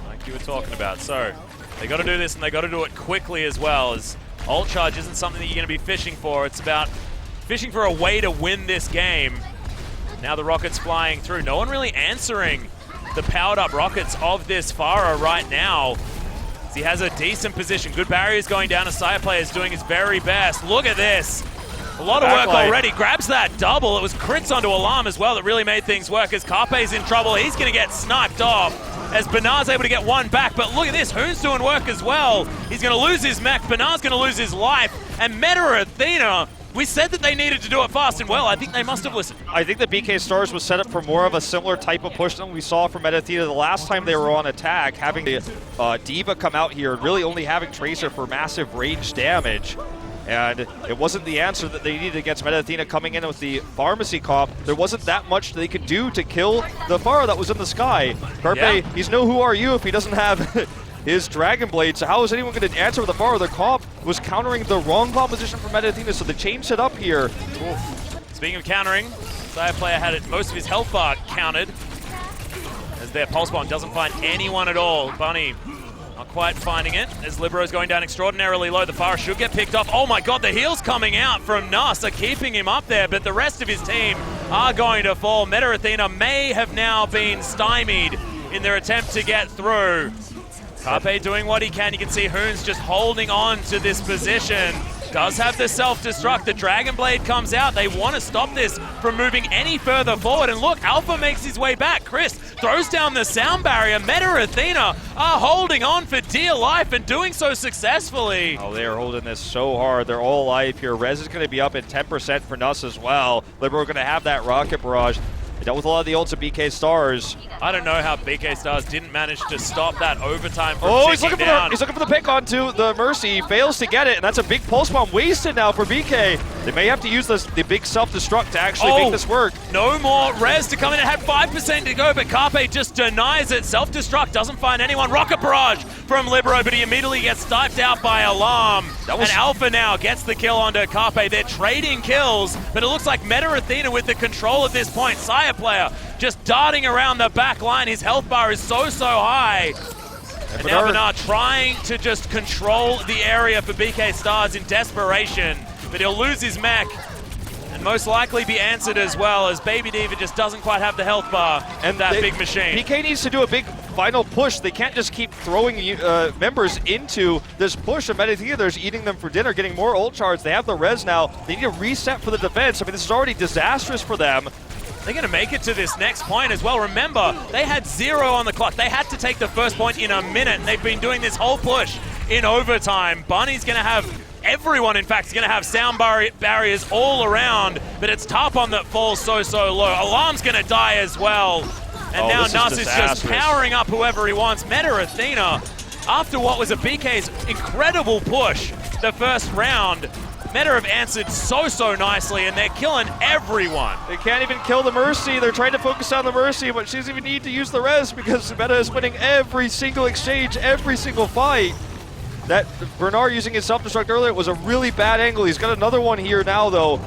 like you were talking about. So they got to do this, and they got to do it quickly as well, as ult charge isn't something that you're going to be fishing for. It's about fishing for a way to win this game. Now the rockets flying through. No one really answering the powered up rockets of this Pharah right now. He has a decent position. Good barriers going down. A Sire Player is doing his very best. Look at this. A lot of work already. Grabs that double. It was crits onto Alarm as well that really made things work. As Carpe's in trouble, he's going to get sniped off. As Bernard's able to get one back. But look at this. Hoon's doing work as well. He's going to lose his mech. Bernard's going to lose his life. And Meta Athena We said that they needed to do it fast and well. I think they must have listened. I think the BK Stars was set up for more of a similar type of push than we saw from Athena the last time they were on attack, having the Diva come out here and really only having Tracer for massive range damage. And it wasn't the answer that they needed against Athena coming in with the Pharmacy comp. There wasn't that much they could do to kill the Pharah that was in the sky. Carpe, he's no who are you if he doesn't have his Dragon Blade, so how is anyone going to answer with the Pharah? Their comp was countering the wrong composition from Athena, so they changed it up here. Speaking of countering, Saya player had most of his health bar counted as their Pulse Bomb doesn't find anyone at all. Bunny not quite finding it as Libero's going down extraordinarily low. The Pharah should get picked off. Oh my god, the heals coming out from Nuss are keeping him up there, but the rest of his team are going to fall. Athena may have now been stymied in their attempt to get through. Carpe doing what he can. You can see Hoons just holding on to this position. Does have the self-destruct. The Dragon Blade comes out. They want to stop this from moving any further forward. And look, Alpha makes his way back. Chris throws down the sound barrier. Athena are holding on for dear life and doing so successfully. Oh, they are holding this so hard. They're all alive here. Rez is going to be up at 10% for Nuss as well. Libero are going to have that Rocket Barrage. They dealt with a lot of the ults of BK Stars. I don't know how BK Stars didn't manage to stop that overtime from he's looking for the pick onto the Mercy. Fails to get it, and that's a big Pulse Bomb wasted now for BK. They may have to use the big self-destruct to actually make this work. No more Rez to come in. It had 5% to go, but Carpe just denies it. Self-destruct doesn't find anyone. Rocket Barrage from Libero, but he immediately gets sniped out by Alarm. And Alpha now gets the kill onto Carpe. They're trading kills, but it looks like Athena with the control at this point. Saya player just darting around the back line. His health bar is so high. And now Bernard trying to just control the area for BK Stars in desperation, but he'll lose his mech and most likely be answered as well, as Baby Diva just doesn't quite have the health bar and that big machine. BK needs to do a big final push. They can't just keep throwing members into this push of Athena. They're eating them for dinner, getting more ult charge. They have the res now. They need to reset for the defense. I mean, this is already disastrous for them. They're going to make it to this next point as well. Remember, they had 0 on the clock. They had to take the first point in a minute, and they've been doing this whole push in overtime. Bunny's going to have, everyone in fact is going to have sound barriers all around, but it's Tarpon that falls so low. Alarm's going to die as well. And now Nuss is just powering up whoever he wants. Athena, after what was a BK's incredible push the first round, Meta have answered so nicely, and they're killing everyone. They can't even kill the Mercy. They're trying to focus on the Mercy, but she doesn't even need to use the res because Meta is winning every single exchange, every single fight. That Bernard using his self-destruct earlier was a really bad angle. He's got another one here now, though.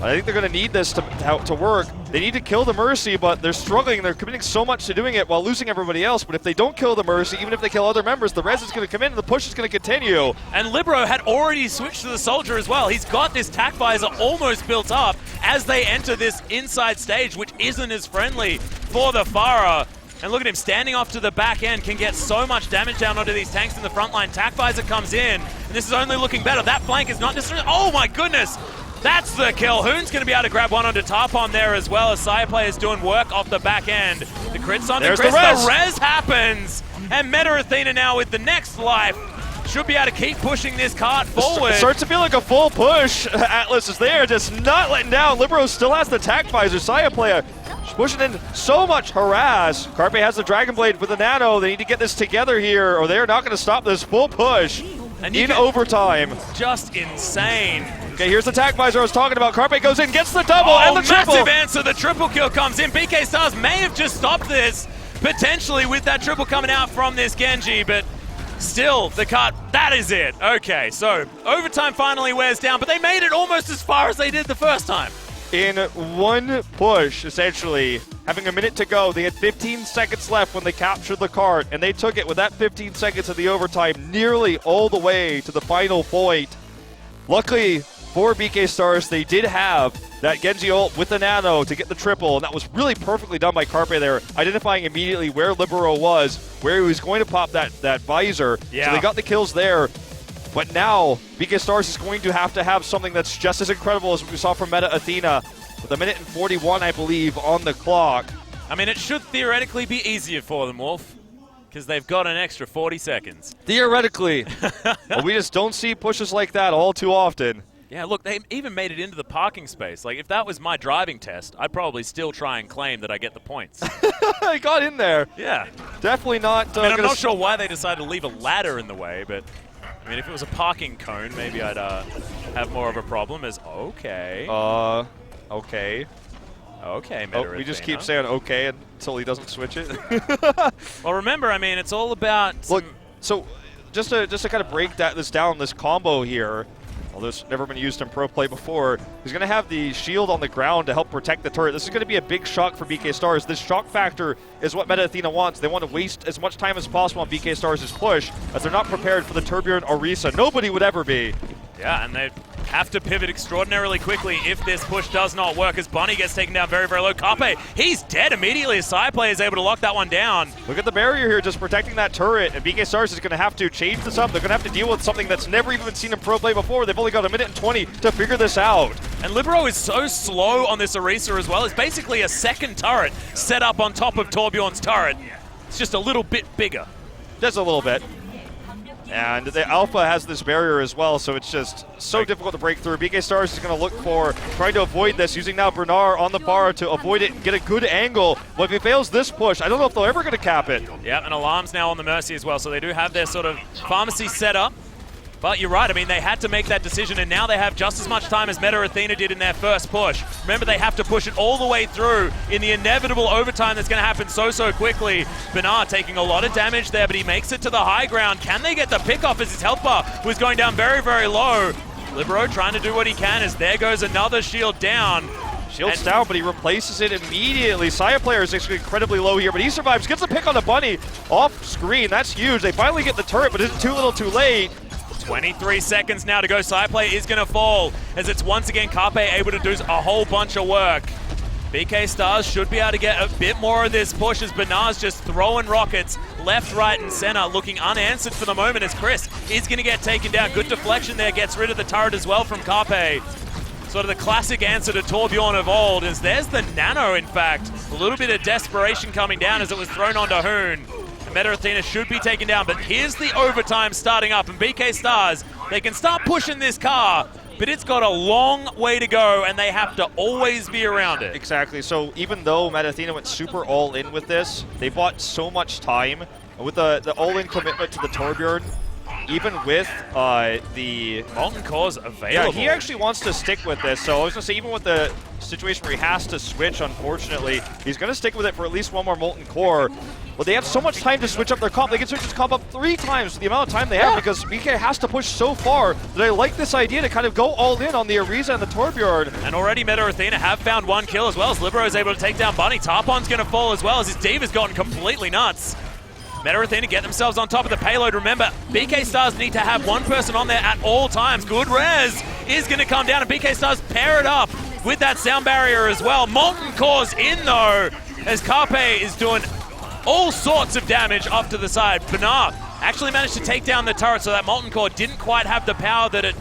I think they're going to need this to work. They need to kill the Mercy, but they're struggling. They're committing so much to doing it while losing everybody else. But if they don't kill the Mercy, even if they kill other members, the res is going to come in and the push is going to continue. And Libero had already switched to the Soldier as well. He's got this tac visor almost built up as they enter this inside stage, which isn't as friendly for the Pharah. And look at him standing off to the back end, can get so much damage down onto these tanks in the front line. Tac visor comes in, and this is only looking better. That flank is not necessarily, oh my goodness! That's the kill. Hoon's going to be able to grab one onto Tarpon there as well, as Saya players doing work off the back end. The crits on the Chris. The res happens. And Athena now with the next life should be able to keep pushing this cart forward. It starts to feel like a full push. Atlas is there, just not letting down. Libero still has the tac visor. Saya player pushing in so much harass. Carpe has the Dragon Blade with the Nano. They need to get this together here, or they're not going to stop this full push in overtime. Just insane. Okay, here's the tac visor I was talking about. Carpe goes in, gets the double and the triple. Massive answer. The triple kill comes in. BK Stars may have just stopped this, potentially, with that triple coming out from this Genji, but still, the cart, that is it. Okay, so overtime finally wears down, but they made it almost as far as they did the first time. In one push, essentially, having a minute to go, they had 15 seconds left when they captured the cart, and they took it with that 15 seconds of the overtime nearly all the way to the final point. Luckily for BK Stars, they did have that Genji ult with the Nano to get the triple, and that was really perfectly done by Carpe there, identifying immediately where Libero was, where he was going to pop that visor. Yeah. So they got the kills there. But now, BK Stars is going to have something that's just as incredible as what we saw from Athena, with a minute and 41, I believe, on the clock. I mean, it should theoretically be easier for them, Wolf, because they've got an extra 40 seconds. Theoretically. But we just don't see pushes like that all too often. Yeah, look, they even made it into the parking space. Like, if that was my driving test, I'd probably still try and claim that I get the points. He got in there. Yeah. Definitely not. I mean, I'm not sure why they decided to leave a ladder in the way, but I mean, if it was a parking cone, maybe I'd have more of a problem. Okay. Okay. Okay, Oh, we just keep saying okay until he doesn't switch it. Well, remember, I mean, it's all about. Look, so just to kind of break this down, this combo here. Although it's never been used in pro play before, he's going to have the shield on the ground to help protect the turret. This is going to be a big shock for BK Stars. This shock factor is what Meta Athena wants. They want to waste as much time as possible on BK Stars' push, as they're not prepared for the Turbulent Orisa. Nobody would ever be. Yeah, and they have to pivot extraordinarily quickly if this push does not work, as Bunny gets taken down very, very low. Carpe, he's dead immediately as side player is able to lock that one down. Look at the barrier here, just protecting that turret, and BK Stars is going to have to change this up. They're going to have to deal with something that's never even been seen in pro play before. They've only got 1:20 to figure this out. And Libero is so slow on this Orisa as well. It's basically a second turret set up on top of Torbjorn's turret. It's just a little bit bigger. Just a little bit. And the Alpha has this barrier as well, so it's just so difficult to break through. BK Stars is going to look for trying to avoid this, using now Bernard on the bar to avoid it and get a good angle. But if he fails this push, I don't know if they're ever going to cap it. Yeah, and Alarm's now on the Mercy as well, so they do have their sort of pharmacy set up. But you're right, I mean, they had to make that decision, and now they have just as much time as Meta Athena did in their first push. Remember, they have to push it all the way through in the inevitable overtime that's going to happen so quickly. Bernard taking a lot of damage there, but he makes it to the high ground. Can they get the pick off as his health bar was going down very, very low? Libero trying to do what he can as there goes another shield down. Shield's down, but he replaces it immediately. Saya player is actually incredibly low here, but he survives, gets a pick on the Bunny off screen. That's huge. They finally get the turret, but it's too little too late. 23 seconds now to go. Side play is going to fall as it's once again Carpe able to do a whole bunch of work. BK Stars should be able to get a bit more of this push as Bernard's just throwing rockets left, right, and center, looking unanswered for the moment as Chris is going to get taken down. Good deflection there, gets rid of the turret as well from Carpe. Sort of the classic answer to Torbjorn of old is there's the nano, in fact. A little bit of desperation coming down as it was thrown onto Hoon. Meta Athena should be taken down, but here's the overtime starting up, and BK Stars, they can start pushing this car, but it's got a long way to go, and they have to always be around it. Exactly, so even though Meta Athena went super all-in with this, they bought so much time, with the all-in commitment to the Torbjorn, even with the Molten Core's available. Yeah, he actually wants to stick with this, so I was going to say, even with the situation where he has to switch, unfortunately, he's going to stick with it for at least one more Molten Core. But they have so much time to switch up their comp. They can switch this comp up 3 times the amount of time they have because BK has to push so far that I like this idea to kind of go all in on the Orisa and the Torbjorn. And already Meta Athena have found 1 kill as well as Libero is able to take down Bunny. Tarpon's going to fall as well as his Diva's gotten completely nuts. Meta Athena get themselves on top of the payload. Remember, BK Stars need to have 1 person on there at all times. Good res is going to come down and BK Stars pair it up with that sound barrier as well. Molten Core's in though as Carpe is doing all sorts of damage off to the side. Bernard actually managed to take down the turret, so that Molten Core didn't quite have the power that it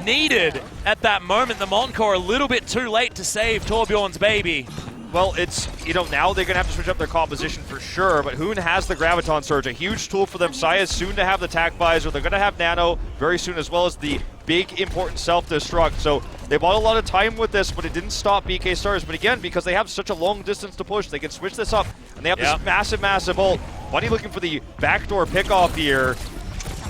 needed at that moment. The Molten Core a little bit too late to save Torbjorn's baby. Well, it's, now they're going to have to switch up their composition for sure, but Hoon has the Graviton Surge, a huge tool for them. Saya's soon to have the Tac Visor. They're going to have Nano very soon, as well as the big, important self-destruct. So they bought a lot of time with this, but it didn't stop BK Stars. But again, because they have such a long distance to push, they can switch this up, and they have this massive, massive ult. Bunny looking for the backdoor pickoff here.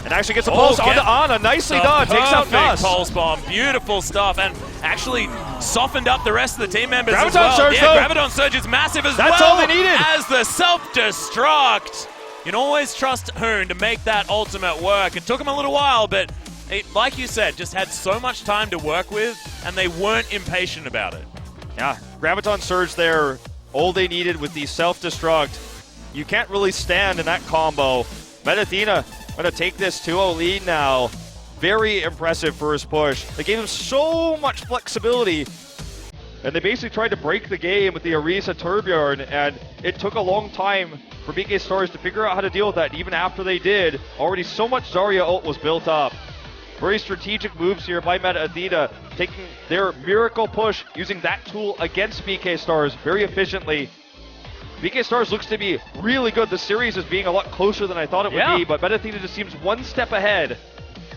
And actually gets a pulse onto Anna. Nicely done. Takes out Nuss. Pulse bomb. Beautiful stuff. And actually softened up the rest of the team members as Graviton well. Surge, Graviton Surge is massive as well. That's all they needed. As the self-destruct. You can always trust Hoon to make that ultimate work. It took him a little while, but it, like you said, just had so much time to work with, and they weren't impatient about it. Yeah, Graviton Surge there. All they needed with the self-destruct. You can't really stand in that combo. Meta Athena going to take this 2-0 lead now. Very impressive first push. They gave him so much flexibility, and they basically tried to break the game with the Orisa Torbjorn, and it took a long time for BK Stars to figure out how to deal with that. Even after they did, already so much Zarya ult was built up. Very strategic moves here by Meta Athena, taking their miracle push, using that tool against BK Stars very efficiently. BK Stars looks to be really good. The series is being a lot closer than I thought it would be, but Meta Athena just seems one step ahead.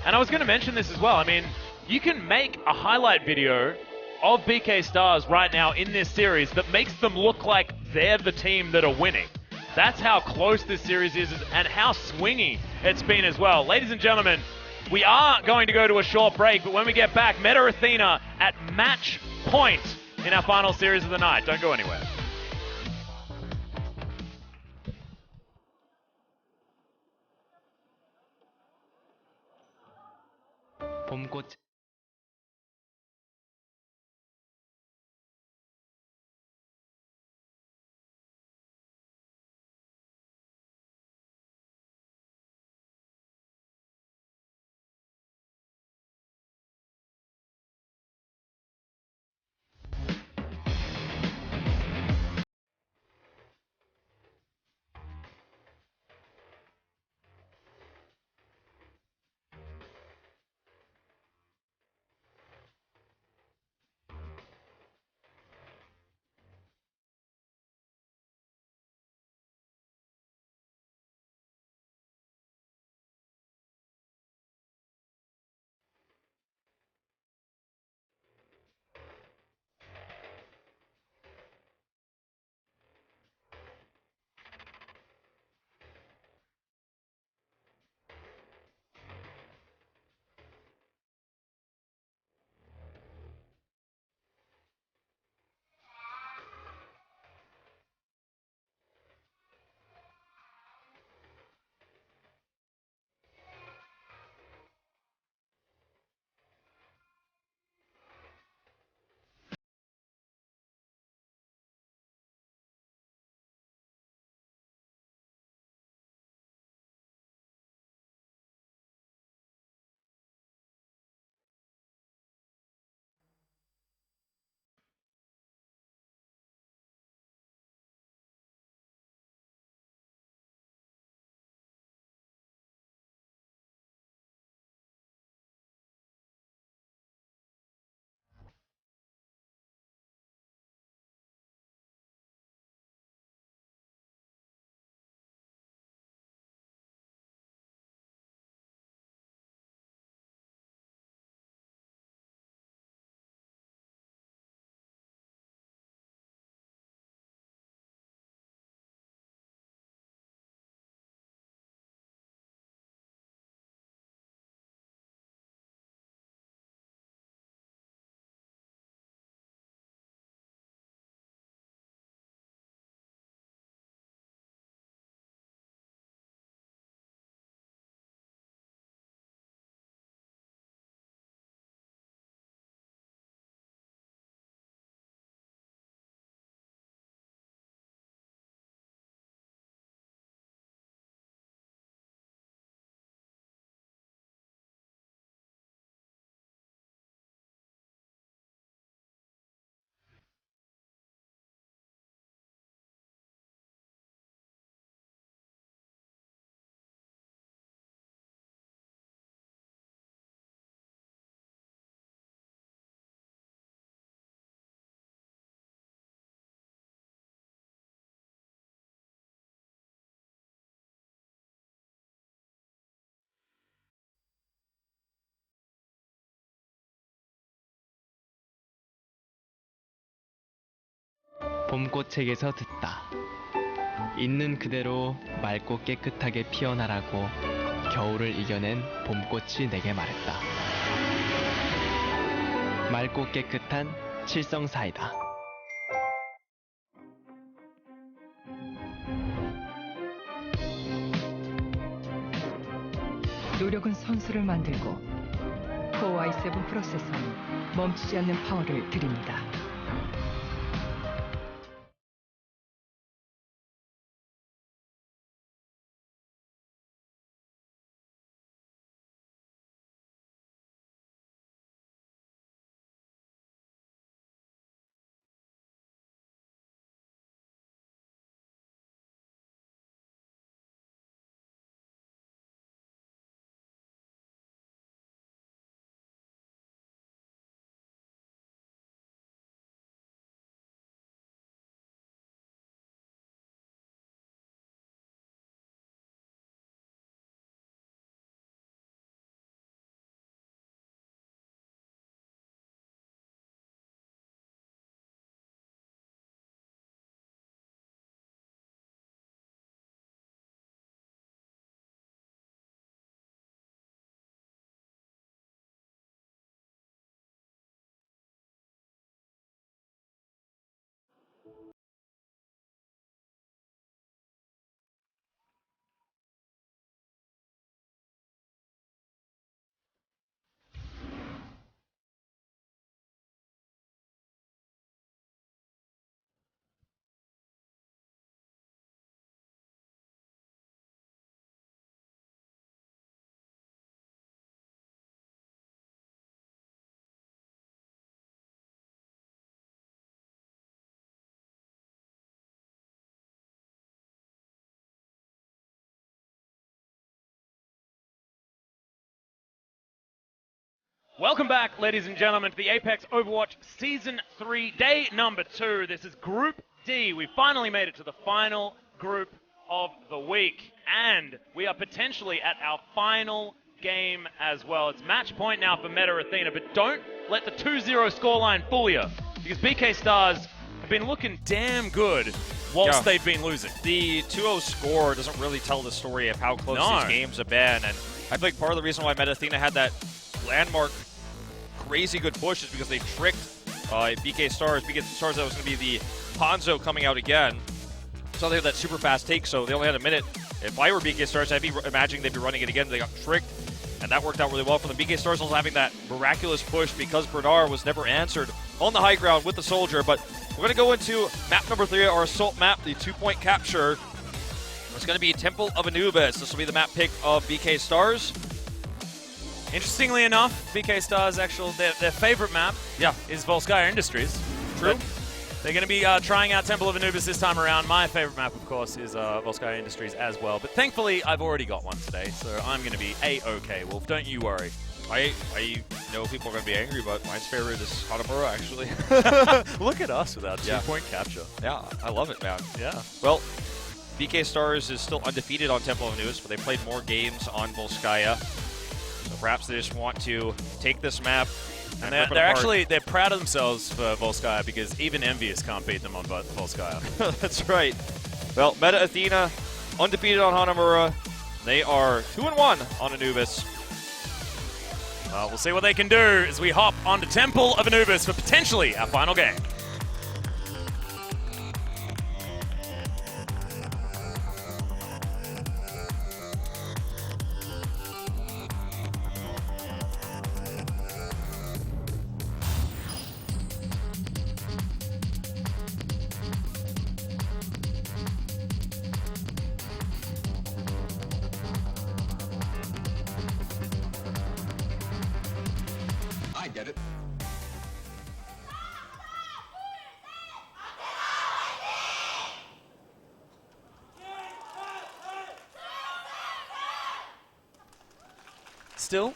And I was going to mention this as well. I mean, You can make a highlight video of BK Stars right now in this series that makes them look like they're the team that are winning. That's how close this series is and how swingy it's been as well. Ladies and gentlemen, we are going to go to a short break, but when we get back, Meta Athena at match point in our final series of the night. Don't go anywhere. 봄꽃 봄꽃책에서 듣다. 있는 그대로 맑고 깨끗하게 피어나라고 겨울을 이겨낸 봄꽃이 내게 말했다. 맑고 깨끗한 칠성사이다. 노력은 선수를 만들고 코어 i7 프로세서는 멈추지 않는 파워를 드립니다. Welcome back, ladies and gentlemen, to the Apex Overwatch Season 3, day number 2. This is Group D. We finally made it to the final group of the week, and we are potentially at our final game as well. It's match point now for Meta Athena, but don't let the 2-0 scoreline fool you, because BK Stars have been looking damn good whilst they've been losing. The 2-0 score doesn't really tell the story of how close these games have been, and I think part of the reason why Meta Athena had that landmark crazy good push is because they tricked BK Stars. BK Stars, that was going to be the Hanzo coming out again. So they had that super fast take, so they only had a minute. If I were BK Stars, I'd be imagining they'd be running it again. They got tricked, and that worked out really well for them. BK Stars also having that miraculous push because Bernard was never answered on the high ground with the Soldier. But we're going to go into map number 3, our assault map, the 2-point capture. It's going to be Temple of Anubis. This will be the map pick of BK Stars. Interestingly enough, BK Stars' their favorite map is Volskaya Industries. True. But they're going to be trying out Temple of Anubis this time around. My favorite map, of course, is Volskaya Industries as well. But thankfully, I've already got one today, so I'm going to be A-OK, Wolf. Don't you worry. I know people are going to be angry, but mine's favorite is Hanamura, actually. Look at us with our 2-point capture. Yeah, I love it, man. Yeah. Well, BK Stars is still undefeated on Temple of Anubis, but they played more games on Volskaya. So perhaps they just want to take this map and they're proud of themselves for Volskaya because even Envious can't beat them on Volskaya. That's right. Well, Meta Athena undefeated on Hanamura. They are 2-1 on Anubis. Well, we'll see what they can do as we hop onto Temple of Anubis for potentially our final game. I get it. Still,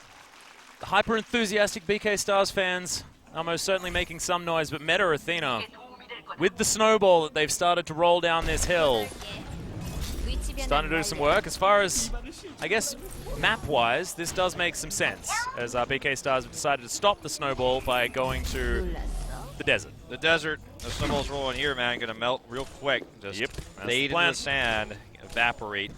the hyper-enthusiastic BK Stars fans are most certainly making some noise, but Meta Athena, with the snowball that they've started to roll down this hill, starting to do some work. As far as, I guess, map-wise, this does make some sense, as BK Stars have decided to stop the snowball by going to the desert. The desert, the snowball's rolling here, man, gonna melt real quick. Just fade into the sand, evaporate.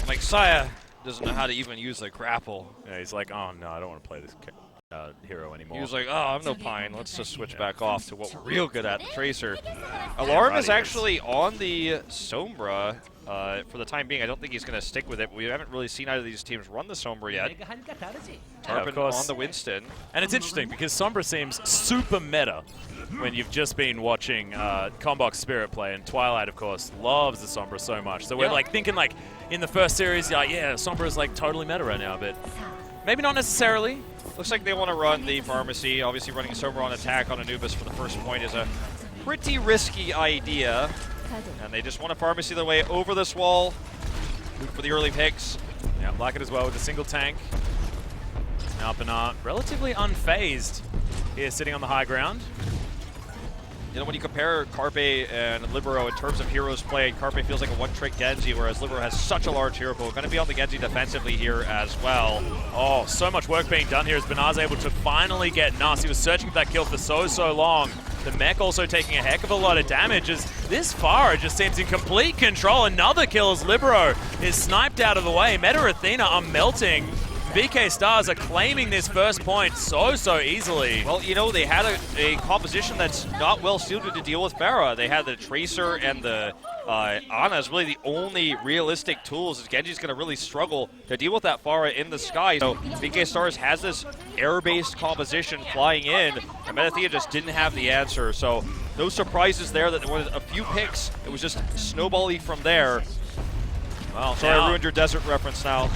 Like, Saya doesn't know how to even use the grapple. Yeah, he's like, oh no, I don't want to play this hero anymore. He was like, oh, I'm no Pine. Let's just switch back off to what we're real good at, the Tracer. Alarm is actually on the Sombra for the time being. I don't think he's going to stick with it. We haven't really seen either of these teams run the Sombra yet. Tarpon on the Winston. And it's interesting because Sombra seems super meta when you've just been watching Combox Spirit play, and Twilight, of course, loves the Sombra so much. So we're like thinking like in the first series, like, yeah, Sombra is like totally meta right now, but maybe not necessarily. Looks like they want to run the Pharmacy. Obviously running a Sombra on attack on Anubis for the first point is a pretty risky idea. And they just want to Pharmacy their way over this wall for the early picks. Yeah, like it as well with a single tank. Now Bernard, relatively unfazed here, sitting on the high ground. You know, when you compare Carpe and Libero in terms of heroes played, Carpe feels like a one-trick Genji, whereas Libero has such a large hero pool. Going to be on the Genji defensively here as well. Oh, so much work being done here as Bernard's able to finally get Nas. He was searching for that kill for so long. The mech also taking a heck of a lot of damage as this far it just seems in complete control. Another kill as Libero is sniped out of the way. Meta Athena are melting. BK Stars are claiming this first point so easily. Well, you know, they had a composition that's not well suited to deal with Pharah. They had the Tracer and the Ana is really the only realistic tools, as Genji's going to really struggle to deal with that Pharah in the sky. So BK Stars has this air-based composition flying in, and Meta Athena just didn't have the answer. So no surprises there that they wanted a few picks. It was just snowbally from there. Well, sorry, I ruined your desert reference now.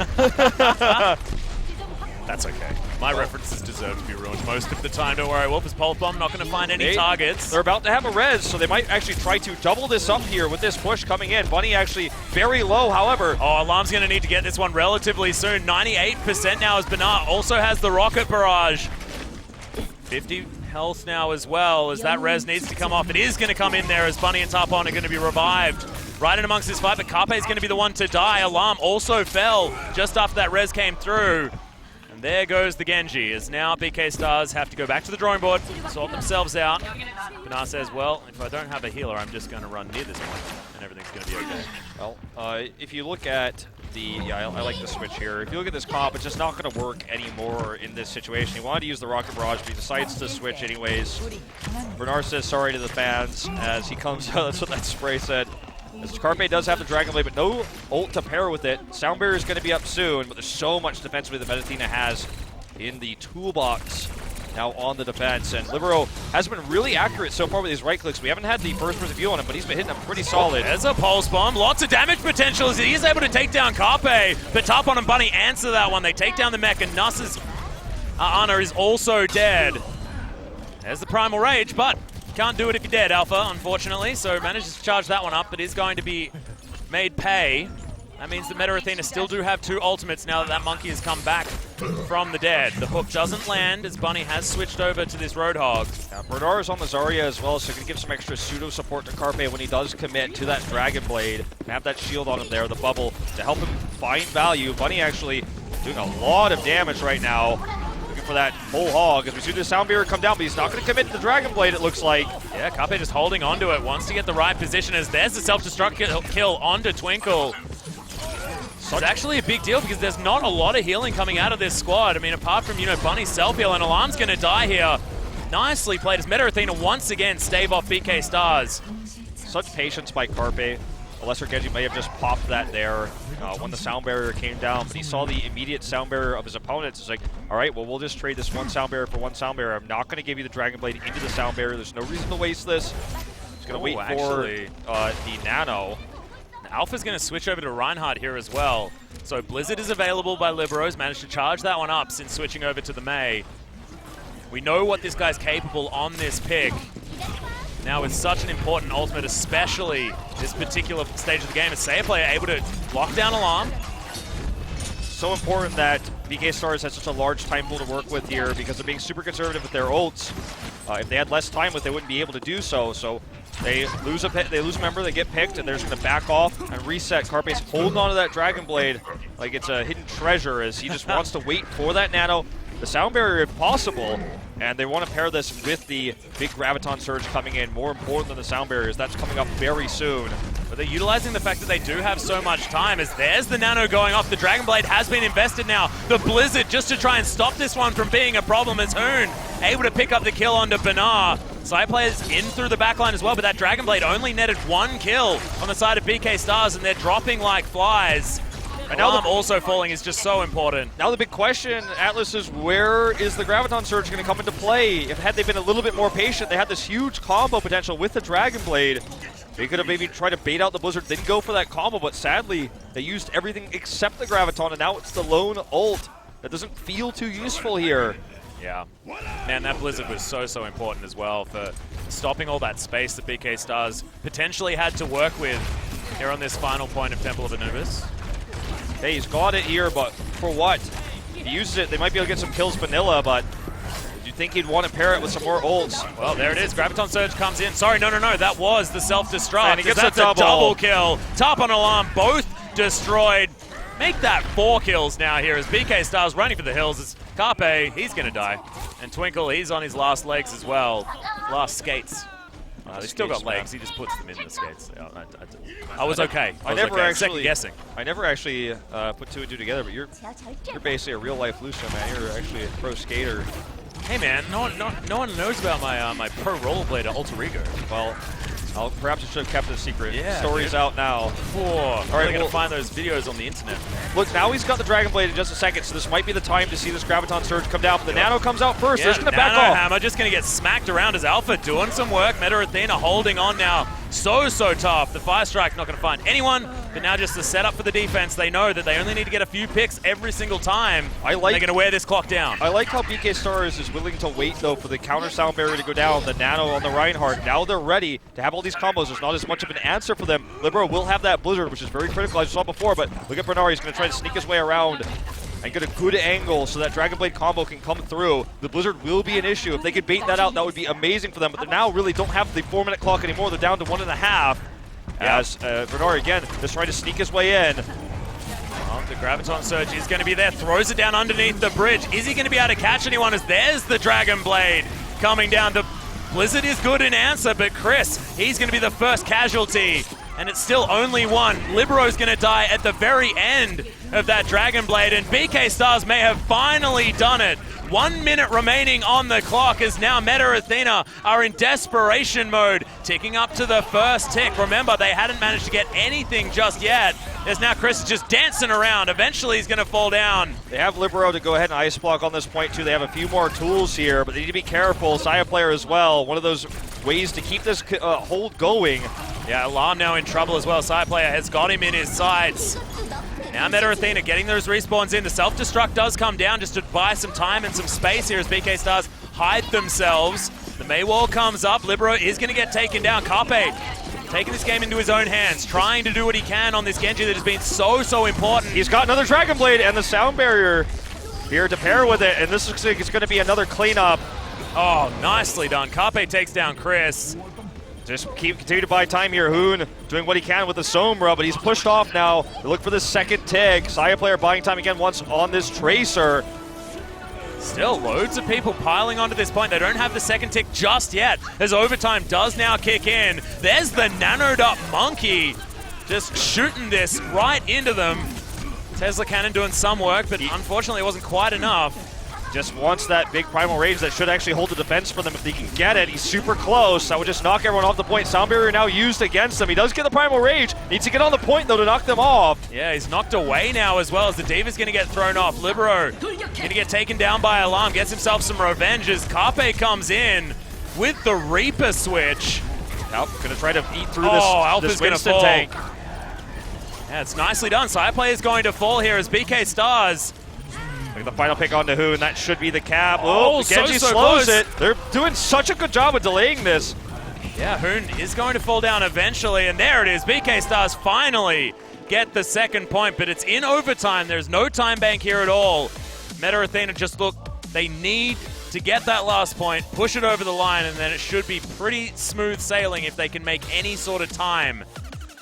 That's okay. My references deserve to be ruined most of the time. Don't worry, Wolf is Pulse Bomb, not going to find any targets. They're about to have a res, so they might actually try to double this up here with this push coming in. Bunny actually very low, however. Oh, Alarm's going to need to get this one relatively soon. 98% now as Bernard also has the Rocket Barrage. 50 health now as well as that res needs to come off. It is going to come in there as Bunny and Tarpon are going to be revived. Right in amongst this fight, but Carpe is going to be the one to die. Alarm also fell just after that res came through. And there goes the Genji, as now BK Stars have to go back to the drawing board, sort themselves out. Bernard says, well, if I don't have a healer, I'm just going to run near this point, and everything's going to be okay. Well, if you look at the, I like the switch here. If you look at this comp, it's just not going to work anymore in this situation. He wanted to use the Rocket Barrage, but he decides to switch anyways. Bernard says sorry to the fans as he comes out. That's what that spray said. As Carpe does have the Dragon Blade, but no ult to pair with it. Sound Barrier is going to be up soon, but there's so much defensively that Athena has in the toolbox now on the defense. And Libero has been really accurate so far with his right clicks. We haven't had the first person view on him, but he's been hitting them pretty solid. There's a Pulse Bomb. Lots of damage potential as he is able to take down Carpe. But Tarpon and Bunny answer that one. They take down the mech, and Nuss's Ana is also dead. There's the Primal Rage, but can't do it if you're dead, Alpha, unfortunately. So manages to charge that one up, but is going to be made pay. That means that Meta Athena still do have 2 ultimates now that that monkey has come back from the dead. The hook doesn't land as Bunny has switched over to this Roadhog. Yeah, Bernard is on the Zarya as well, so he can give some extra pseudo support to Carpe when he does commit to that Dragon Blade. Have that shield on him there, the bubble, to help him find value. Bunny actually doing a lot of damage right now. For that whole hog, as we see the Sound Barrier come down, but he's not going to commit to the Dragon Blade, it looks like. Yeah, Carpe just holding onto it, wants to get the right position as there's the self-destruct kill onto Twinkle. It's actually a big deal because there's not a lot of healing coming out of this squad. I mean, apart from, Bunny's self-heal, and Alarm's going to die here. Nicely played as Meta Athena once again stave off BK Stars. Such patience by Carpe. A lesser Genji may have just popped that there when the Sound Barrier came down, but he saw the immediate Sound Barrier of his opponents. It's like, all right, well, we'll just trade this one Sound Barrier for one Sound Barrier. I'm not going to give you the Dragon Blade into the Sound Barrier. There's no reason to waste this. He's going to wait for the Nano. Alpha's going to switch over to Reinhardt here as well. So Blizzard is available by Libero's, managed to charge that one up since switching over to the Mei. We know what this guy's capable on this pick. Now with such an important ultimate, especially this particular stage of the game, a Saiya player able to lock down Alarm. So important that BK Stars has such a large time pool to work with here because they're being super conservative with their ults. If they had less time with it, they wouldn't be able to do so. So they lose a member, they get picked, and they're just going to back off and reset. Carpe's holding onto that Dragon Blade like it's a hidden treasure as he just wants to wait for that Nano, the Sound Barrier if possible, and they want to pair this with the big Graviton Surge coming in. More important than the Sound Barriers, that's coming up very soon. But they're utilizing the fact that they do have so much time as there's the Nano going off. The Dragon Blade has been invested now. The Blizzard just to try and stop this one from being a problem as Hoon able to pick up the kill onto Bernard. Side players in through the backline as well, but that Dragon Blade only netted 1 kill on the side of BK Stars, and they're dropping like flies. And now Alarm also falling is just so important. Now the big question, Atlas, is where is the Graviton Surge going to come into play? If had they been a little bit more patient, they had this huge combo potential with the Dragon Blade. They could have maybe tried to bait out the Blizzard, then go for that combo, but sadly, they used everything except the Graviton, and now it's the lone ult. That doesn't feel too useful here. Yeah. Man, that Blizzard was so important as well for stopping all that space that BK Stars potentially had to work with here on this final point of Temple of Anubis. Hey, he's got it here, but for what? If he uses it, they might be able to get some kills vanilla, but do you think he'd want to pair it with some more ults? Well, there it is. Graviton Surge comes in. Sorry, no. That was the self-destruct. And he gets that's a double kill. Top on Alarm, both destroyed. Make that 4 kills now here as BK Stars running for the hills. It's Carpe, he's going to die. And Twinkle, he's on his last legs as well. Last skates. They still got legs, he just puts them in the skates. I was okay. I was okay. Second guessing. I never actually put 2 and 2 together, but you're basically a real-life Lucio, man. You're actually a pro skater. Hey, man, no one knows about my my pro rollerblader alter ego. Well, perhaps I should have kept it a secret. Yeah, Story's out now. All right, gonna find those videos on the internet. Look, now he's got the Dragon Blade in just a second, so this might be the time to see this Graviton Surge come down. But the Nano comes out first. Yeah, They're going to back off. Hammer just going to get smacked around as Alpha doing some work. Meta Athena holding on now. So tough. The Fire Strike not going to find anyone. but now just the setup for the defense. They know that they only need to get a few picks every single time. They're going to wear this clock down. I like how BK Stars is willing to wait, though, for the counter sound barrier to go down, the nano on the Reinhardt. Now they're ready to have all these combos. There's not as much of an answer for them. Libero will have that Blizzard, which is very critical, as you saw before, but look at Bernard. He's going to try to sneak his way around and get a good angle so that Dragon Blade combo can come through. The Blizzard will be an issue. If they could bait that out, that would be amazing for them, but they now really don't have the 4-minute clock anymore. They're down to 1.5. As Bernard, again, just trying to sneak his way in. Well, the Graviton Surge is going to be there, throws it down underneath the bridge. Is he going to be able to catch anyone as there's the Dragon Blade coming down? The Blizzard is good in answer, but Chris, he's going to be the first casualty. And it's still only one. Libero's going to die at the very end of that Dragon Blade, and BK Stars may have finally done it. 1 minute remaining on the clock as now Meta Athena are in desperation mode, ticking up to the first tick. Remember, they hadn't managed to get anything just yet. As now Chris is just dancing around. Eventually he's going to fall down. They have Libero to go ahead and ice block on this point too. They have a few more tools here, but they need to be careful. Saya player as well. One of those ways to keep this hold going. Yeah, Alarm now in trouble as well. Side player has got him in his sights. Now Meta Athena getting those respawns in. The self-destruct does come down just to buy some time and some space here as BK Stars hide themselves. The Mei wall comes up. Libero is going to get taken down. Carpe taking this game into his own hands, trying to do what he can on this Genji that has been so important. He's got another Dragon Blade and the sound barrier here to pair with it, and this looks like it's going to be another cleanup. Oh, nicely done. Carpe takes down Chris. Just continue to buy time here. Hoon doing what he can with the Sombra, but he's pushed off now. They look for the second tick. Saya player buying time again once on this Tracer. Still loads of people piling onto this point. They don't have the second tick just yet, as overtime does now kick in. There's the nanoed up Monkey just shooting this right into them. Tesla Cannon doing some work, but unfortunately it wasn't quite enough. Just wants that big Primal Rage that should actually hold the defense for them if they can get it. He's super close. That would just knock everyone off the point. Sound Barrier now used against him. He does get the Primal Rage. Needs to get on the point, though, to knock them off. Yeah, he's knocked away now as well as the Diva's going to get thrown off. Libero going to get taken down by Alarm. Gets himself some revenge as Carpe comes in with the Reaper switch. Alp going to try to eat through Alpha's this going to fall. tank. Yeah, it's nicely done. Side play is going to fall here as BK Stars. Look at the final pick onto Hoon. That should be the cap. Oh, Genji so slows close. it. They're doing such a good job of delaying this. Yeah, Hoon is going to fall down eventually, and there it is. BK Stars finally get the second point, but it's in overtime. There's no time bank here at all. Meta Athena just look, they need to get that last point, push it over the line, and then it should be pretty smooth sailing if they can make any sort of time.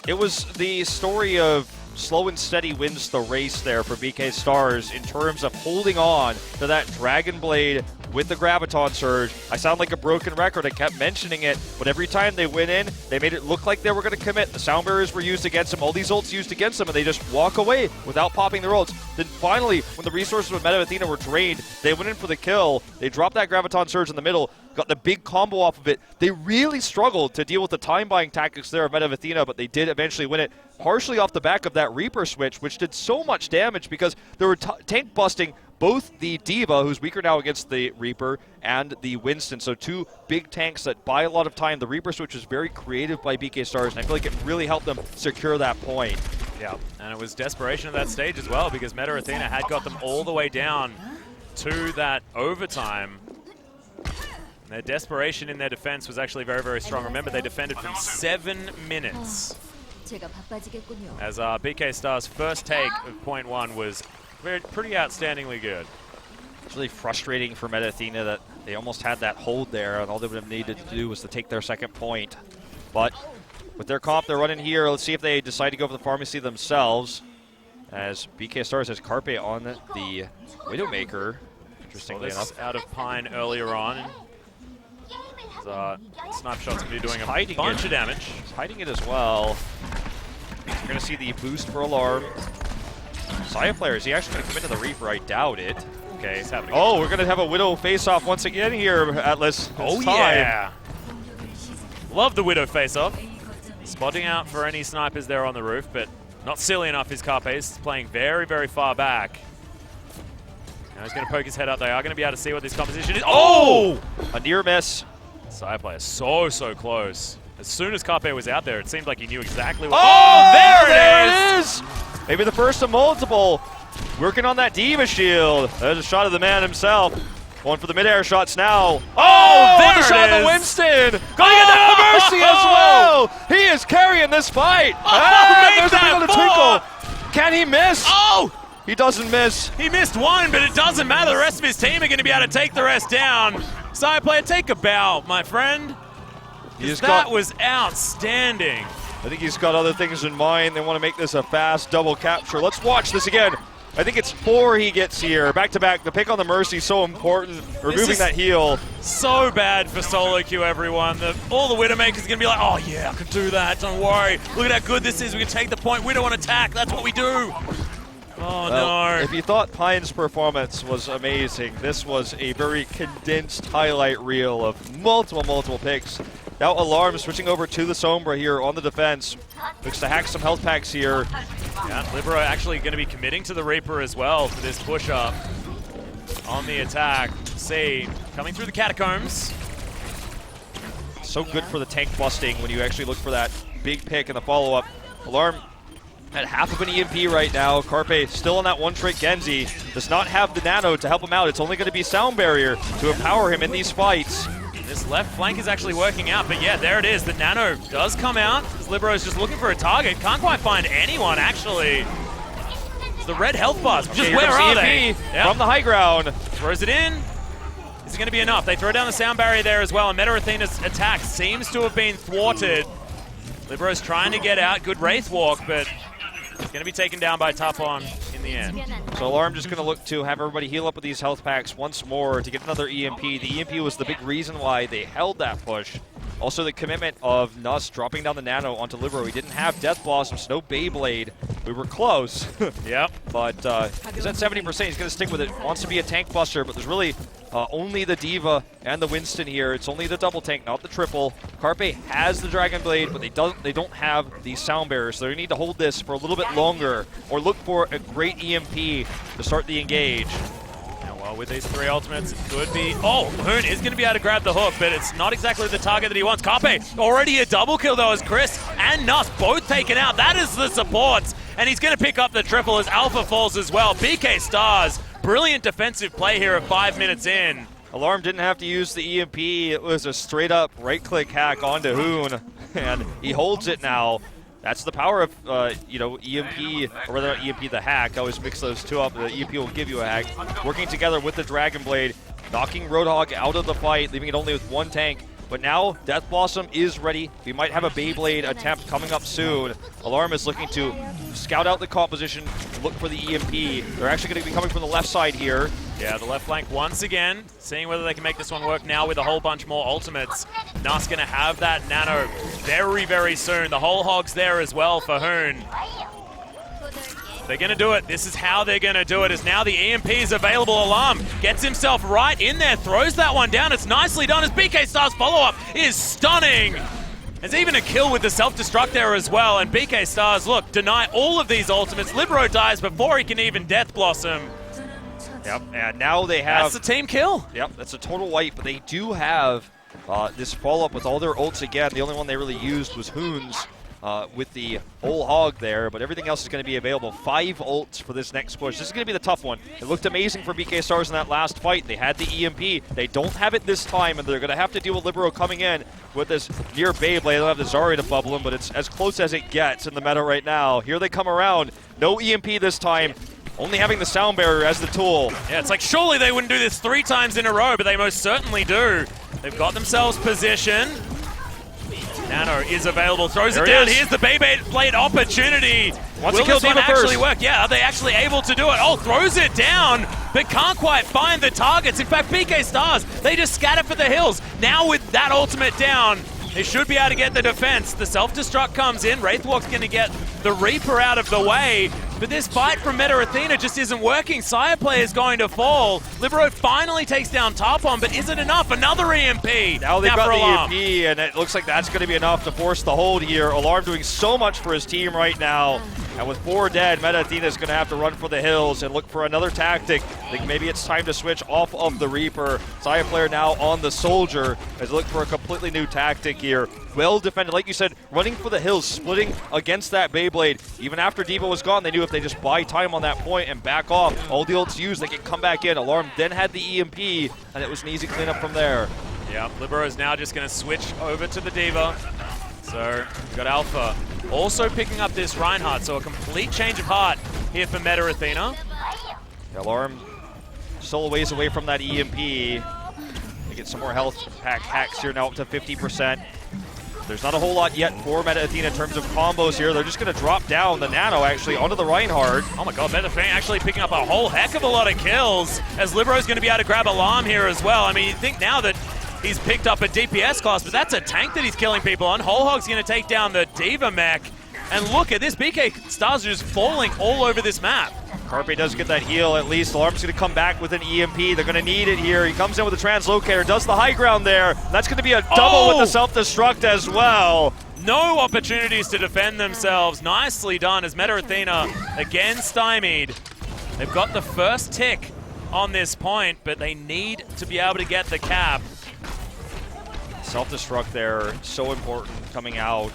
It was the story of slow and steady wins the race there for BK Stars in terms of holding on to that Dragon Blade with the Graviton Surge. I sound like a broken record. I kept mentioning it, but every time they went in, they made it look like they were going to commit. The sound barriers were used against them, all these ults used against them, and they just walk away without popping their ults. Then finally, when the resources of Meta Athena were drained, they went in for the kill. They dropped that Graviton Surge in the middle, got the big combo off of it. They really struggled to deal with the time-buying tactics there of Meta Athena, but they did eventually win it, partially off the back of that Reaper switch, which did so much damage because they were tank busting both the Diva, who's weaker now against the Reaper, and the Winston. So two big tanks that buy a lot of time. The Reaper switch was very creative by BK Stars, and I feel like it really helped them secure that point. Yeah, and it was desperation at that stage as well because Meta Athena had got them all the way down to that overtime. And their desperation in their defense was actually very strong. Remember, they defended from 7 minutes. As BK Stars' first take of point one was pretty outstandingly good. It's really frustrating for Meta Athena that they almost had that hold there, and all they would have needed to do was to take their second point. But with their comp, they're running here. Let's see if they decide to go for the pharmacy themselves. As BK Stars has Carpe on the Widowmaker, interestingly enough. Out of Pine earlier on. Snipe Shot's going to be doing a bunch of damage. He's hiding it as well. We're going to see the boost for Alarm. Saya player, is he actually going to commit to the Reaper? I doubt it. Okay, it's happening. Oh, we're going to have a Widow face-off once again here, Atlas. Oh, yeah. Love the Widow face-off. Spotting out for any snipers there on the roof, but not silly enough is Carpe. He's playing very far back. Now he's going to poke his head up. They are going to be able to see what this composition is. Oh! A near miss. Side player so close. As soon as Carpe was out there, it seemed like he knew exactly what... Oh, there it is! Maybe the first of multiple. Working on that Diva shield. There's a shot of the man himself. Going for the mid-air shots now. Oh, there the shot it of is. Winston. Going to get the Mercy as well. He is carrying this fight. make There's that a bit of a twinkle. Can he miss? Oh! He doesn't miss. He missed one, but it doesn't matter. The rest of his team are going to be able to take the rest down. Side player, take a bow, my friend. That was outstanding. I think he's got other things in mind. They want to make this a fast double capture. Let's watch this again. I think it's 4 he gets here. Back to back. The pick on the Mercy so important. Removing that heal. So bad for solo queue, everyone. All the Widowmakers are going to be like, oh yeah, I can do that. Don't worry. Look at how good this is. We can take the point. Widow on attack. That's what we do. Oh, no. If you thought Pine's performance was amazing, this was a very condensed highlight reel of multiple picks. Now Alarm switching over to the Sombra here on the defense. Looks to hack some health packs here. Yeah, Libero actually going to be committing to the Reaper as well for this push-up on the attack. See, coming through the catacombs. So good for the tank busting when you actually look for that big pick in the follow-up. Alarm at half of an EMP right now. Carpe still on that one-trick Genji. Does not have the nano to help him out. It's only going to be Sound Barrier to empower him in these fights. This left flank is actually working out, but yeah, there it is. The nano does come out. Libero is just looking for a target. Can't quite find anyone, actually. It's the red health bars. Just here where comes are EMP they? Yep. from the high ground. Throws it in. Is it going to be enough? They throw down the sound barrier there as well, and Meta Athena's attack seems to have been thwarted. Libero's trying to get out. Good Wraith Walk, but it's going to be taken down by Tapon in the end. So Alarm just going to look to have everybody heal up with these health packs once more to get another EMP. The EMP was the big reason why they held that push. Also the commitment of Nuss dropping down the nano onto Libero. He didn't have Death Blossoms, no Beyblade. We were close. Yep. But he's at 70%. He's going to stick with it. Wants to be a tank buster, but there's really only the Diva and the Winston here. It's only the double tank, not the triple. Carpe has the Dragon Blade, but they don't have the Sound Bearers, so they need to hold this for a little bit longer or look for a great EMP to start the engage. Now, well, with these 3 ultimates, it could be... Oh, Hoon is going to be able to grab the hook, but it's not exactly the target that he wants. Carpe, already a double kill, though, as Chris and Nuss both taken out. That is the supports, and he's going to pick up the triple as Alpha falls as well. BK Stars, brilliant defensive play here at 5 minutes in. Alarm didn't have to use the EMP. It was a straight-up right-click hack onto Hoon, and he holds it now. That's the power of, EMP, or rather not EMP, the hack. I always mix those two up. The EMP will give you a hack. Working together with the Dragon Blade, knocking Roadhog out of the fight, leaving it only with 1 tank. But now, Death Blossom is ready. We might have a Beyblade attempt coming up soon. Alarm is looking to scout out the composition, look for the EMP. They're actually going to be coming from the left side here. Yeah, the left flank once again, seeing whether they can make this one work now with a whole bunch more ultimates. Nuss going to have that nano very soon. The whole hog's there as well for Hoon. They're going to do it. This is how they're going to do it, is now the EMP is available. Alarm gets himself right in there, throws that one down. It's nicely done as BK Star's follow-up is stunning. There's even a kill with the self-destruct there as well, and BK Stars, look, deny all of these ultimates. Libero dies before he can even Death Blossom. Yep, and now they have... That's the team kill. Yep, that's a total wipe, but they do have this follow-up with all their ults again. The only one they really used was Hoon's with the whole hog there, but everything else is going to be available. 5 ults for this next push. This is going to be the tough one. It looked amazing for BK Stars in that last fight. They had the EMP. They don't have it this time, and they're going to have to deal with Libero coming in with this near Beyblade. They don't have the Zarya to bubble him, but it's as close as it gets in the meta right now. Here they come around. No EMP this time. Only having the Sound Barrier as the tool. Yeah, it's like surely they wouldn't do this 3 times in a row, but they most certainly do. They've got themselves position. Nano is available, throws it down. Here's the Beyblade opportunity. Wants Will to kill this one Diva actually first. work? Yeah, are they actually able to do it? Oh, throws it down, but can't quite find the targets. In fact, BK Stars, they just scatter for the hills. Now with that ultimate down, they should be able to get the defense. The self-destruct comes in. Wraithwalk's going to get the Reaper out of the way. but this fight from Meta Athena just isn't working. Sire Player is going to fall. Libero finally takes down Tarpon, but is it enough? Another EMP. Now they've got for the Alarm. EMP, and it looks like that's going to be enough to force the hold here. Alarm doing so much for his team right now. And with 4 dead, Meta Athena is going to have to run for the hills and look for another tactic. I think maybe it's time to switch off of the Reaper. Sire Player now on the Soldier as they look for a completely new tactic here. Well defended, like you said, running for the hills, splitting against that Beyblade. Even after Diva was gone, they knew if they just buy time on that point and back off, all the ults used, they could come back in. Alarm then had the EMP, and it was an easy cleanup from there. Yeah, Libero is now just going to switch over to the Diva. So we've got Alpha also picking up this Reinhardt, so a complete change of heart here for Meta Athena. Yeah, Alarm still a ways away from that EMP. They get some more health pack hacks here now up to 50%. There's not a whole lot yet for Meta Athena in terms of combos here. They're just going to drop down the Nano actually onto the Reinhardt. Oh my god, Meta Athena actually picking up a whole heck of a lot of kills as Libero's going to be able to grab Alarm here as well. I mean, you think now that he's picked up a DPS class, but that's a tank that he's killing people on. Whole Hog's going to take down the Diva mech. And look at this, BK Stars are just falling all over this map. Carpe does get that heal at least. Alarm's going to come back with an EMP. They're going to need it here. He comes in with a translocator, does the high ground there. That's going to be a double with the self-destruct as well. No opportunities to defend themselves. Nicely done as Meta Athena again stymied. They've got the first tick on this point, but they need to be able to get the cap. Self-destruct there, so important coming out.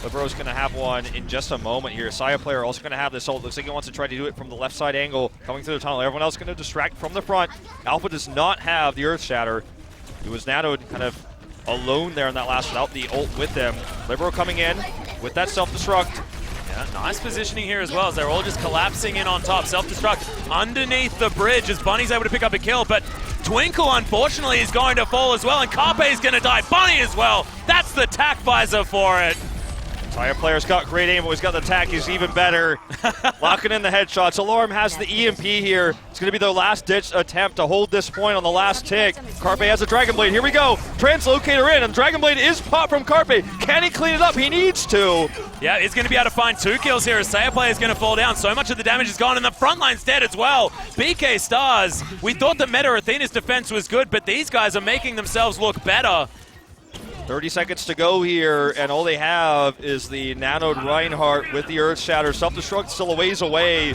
Libero's going to have one in just a moment here. Sire Player also going to have this ult. Looks like he wants to try to do it from the left side angle, coming through the tunnel. Everyone else going to distract from the front. Alpha does not have the Earth Shatter. He was nanoed kind of alone there in that last without the ult with them. Libero coming in with that self-destruct. Yeah, nice positioning here as well as they're all just collapsing in on top. Self-destruct underneath the bridge as Bunny's able to pick up a kill, but Twinkle, unfortunately, is going to fall as well, and Carpe is going to die. Bunny as well. That's the tack visor for it. Sire Player's got great aim, but he's got the attack. He's even better. Locking in the headshots. Alarm has the EMP here. It's going to be their last-ditch attempt to hold this point on the last tick. Carpe has a Dragon Blade. Here we go. Translocator in, and Dragon Blade is popped from Carpe. Can he clean it up? He needs to. Yeah, he's going to be able to find 2 kills here as Sire Player is going to fall down. So much of the damage is gone, and the front line's dead as well. BK Stars, we thought that Meta Athena's defense was good, but these guys are making themselves look better. 30 seconds to go here, and all they have is the nanoed Reinhardt with the Earth Shatter. Self-destruct still a ways away.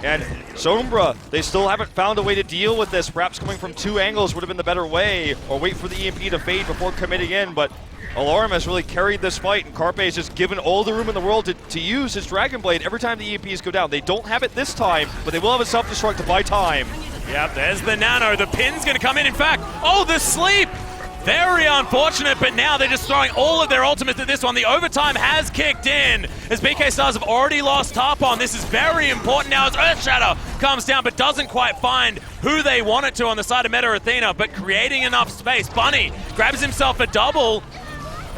And Sombra, they still haven't found a way to deal with this. Perhaps coming from 2 angles would have been the better way, or wait for the EMP to fade before committing in. But Alarm has really carried this fight, and Carpe has just given all the room in the world to use his Dragon Blade every time the EMPs go down. They don't have it this time, but they will have a self-destruct to buy time. Yep, there's the nano. The pin's going to come in fact. Oh, the sleep! Very unfortunate, but now they're just throwing all of their ultimates at this one. The overtime has kicked in as BK Stars have already lost Tarpon. This is very important now as Earthshatter comes down but doesn't quite find who they want it to on the side of Meta Athena, but creating enough space. Bunny grabs himself a double.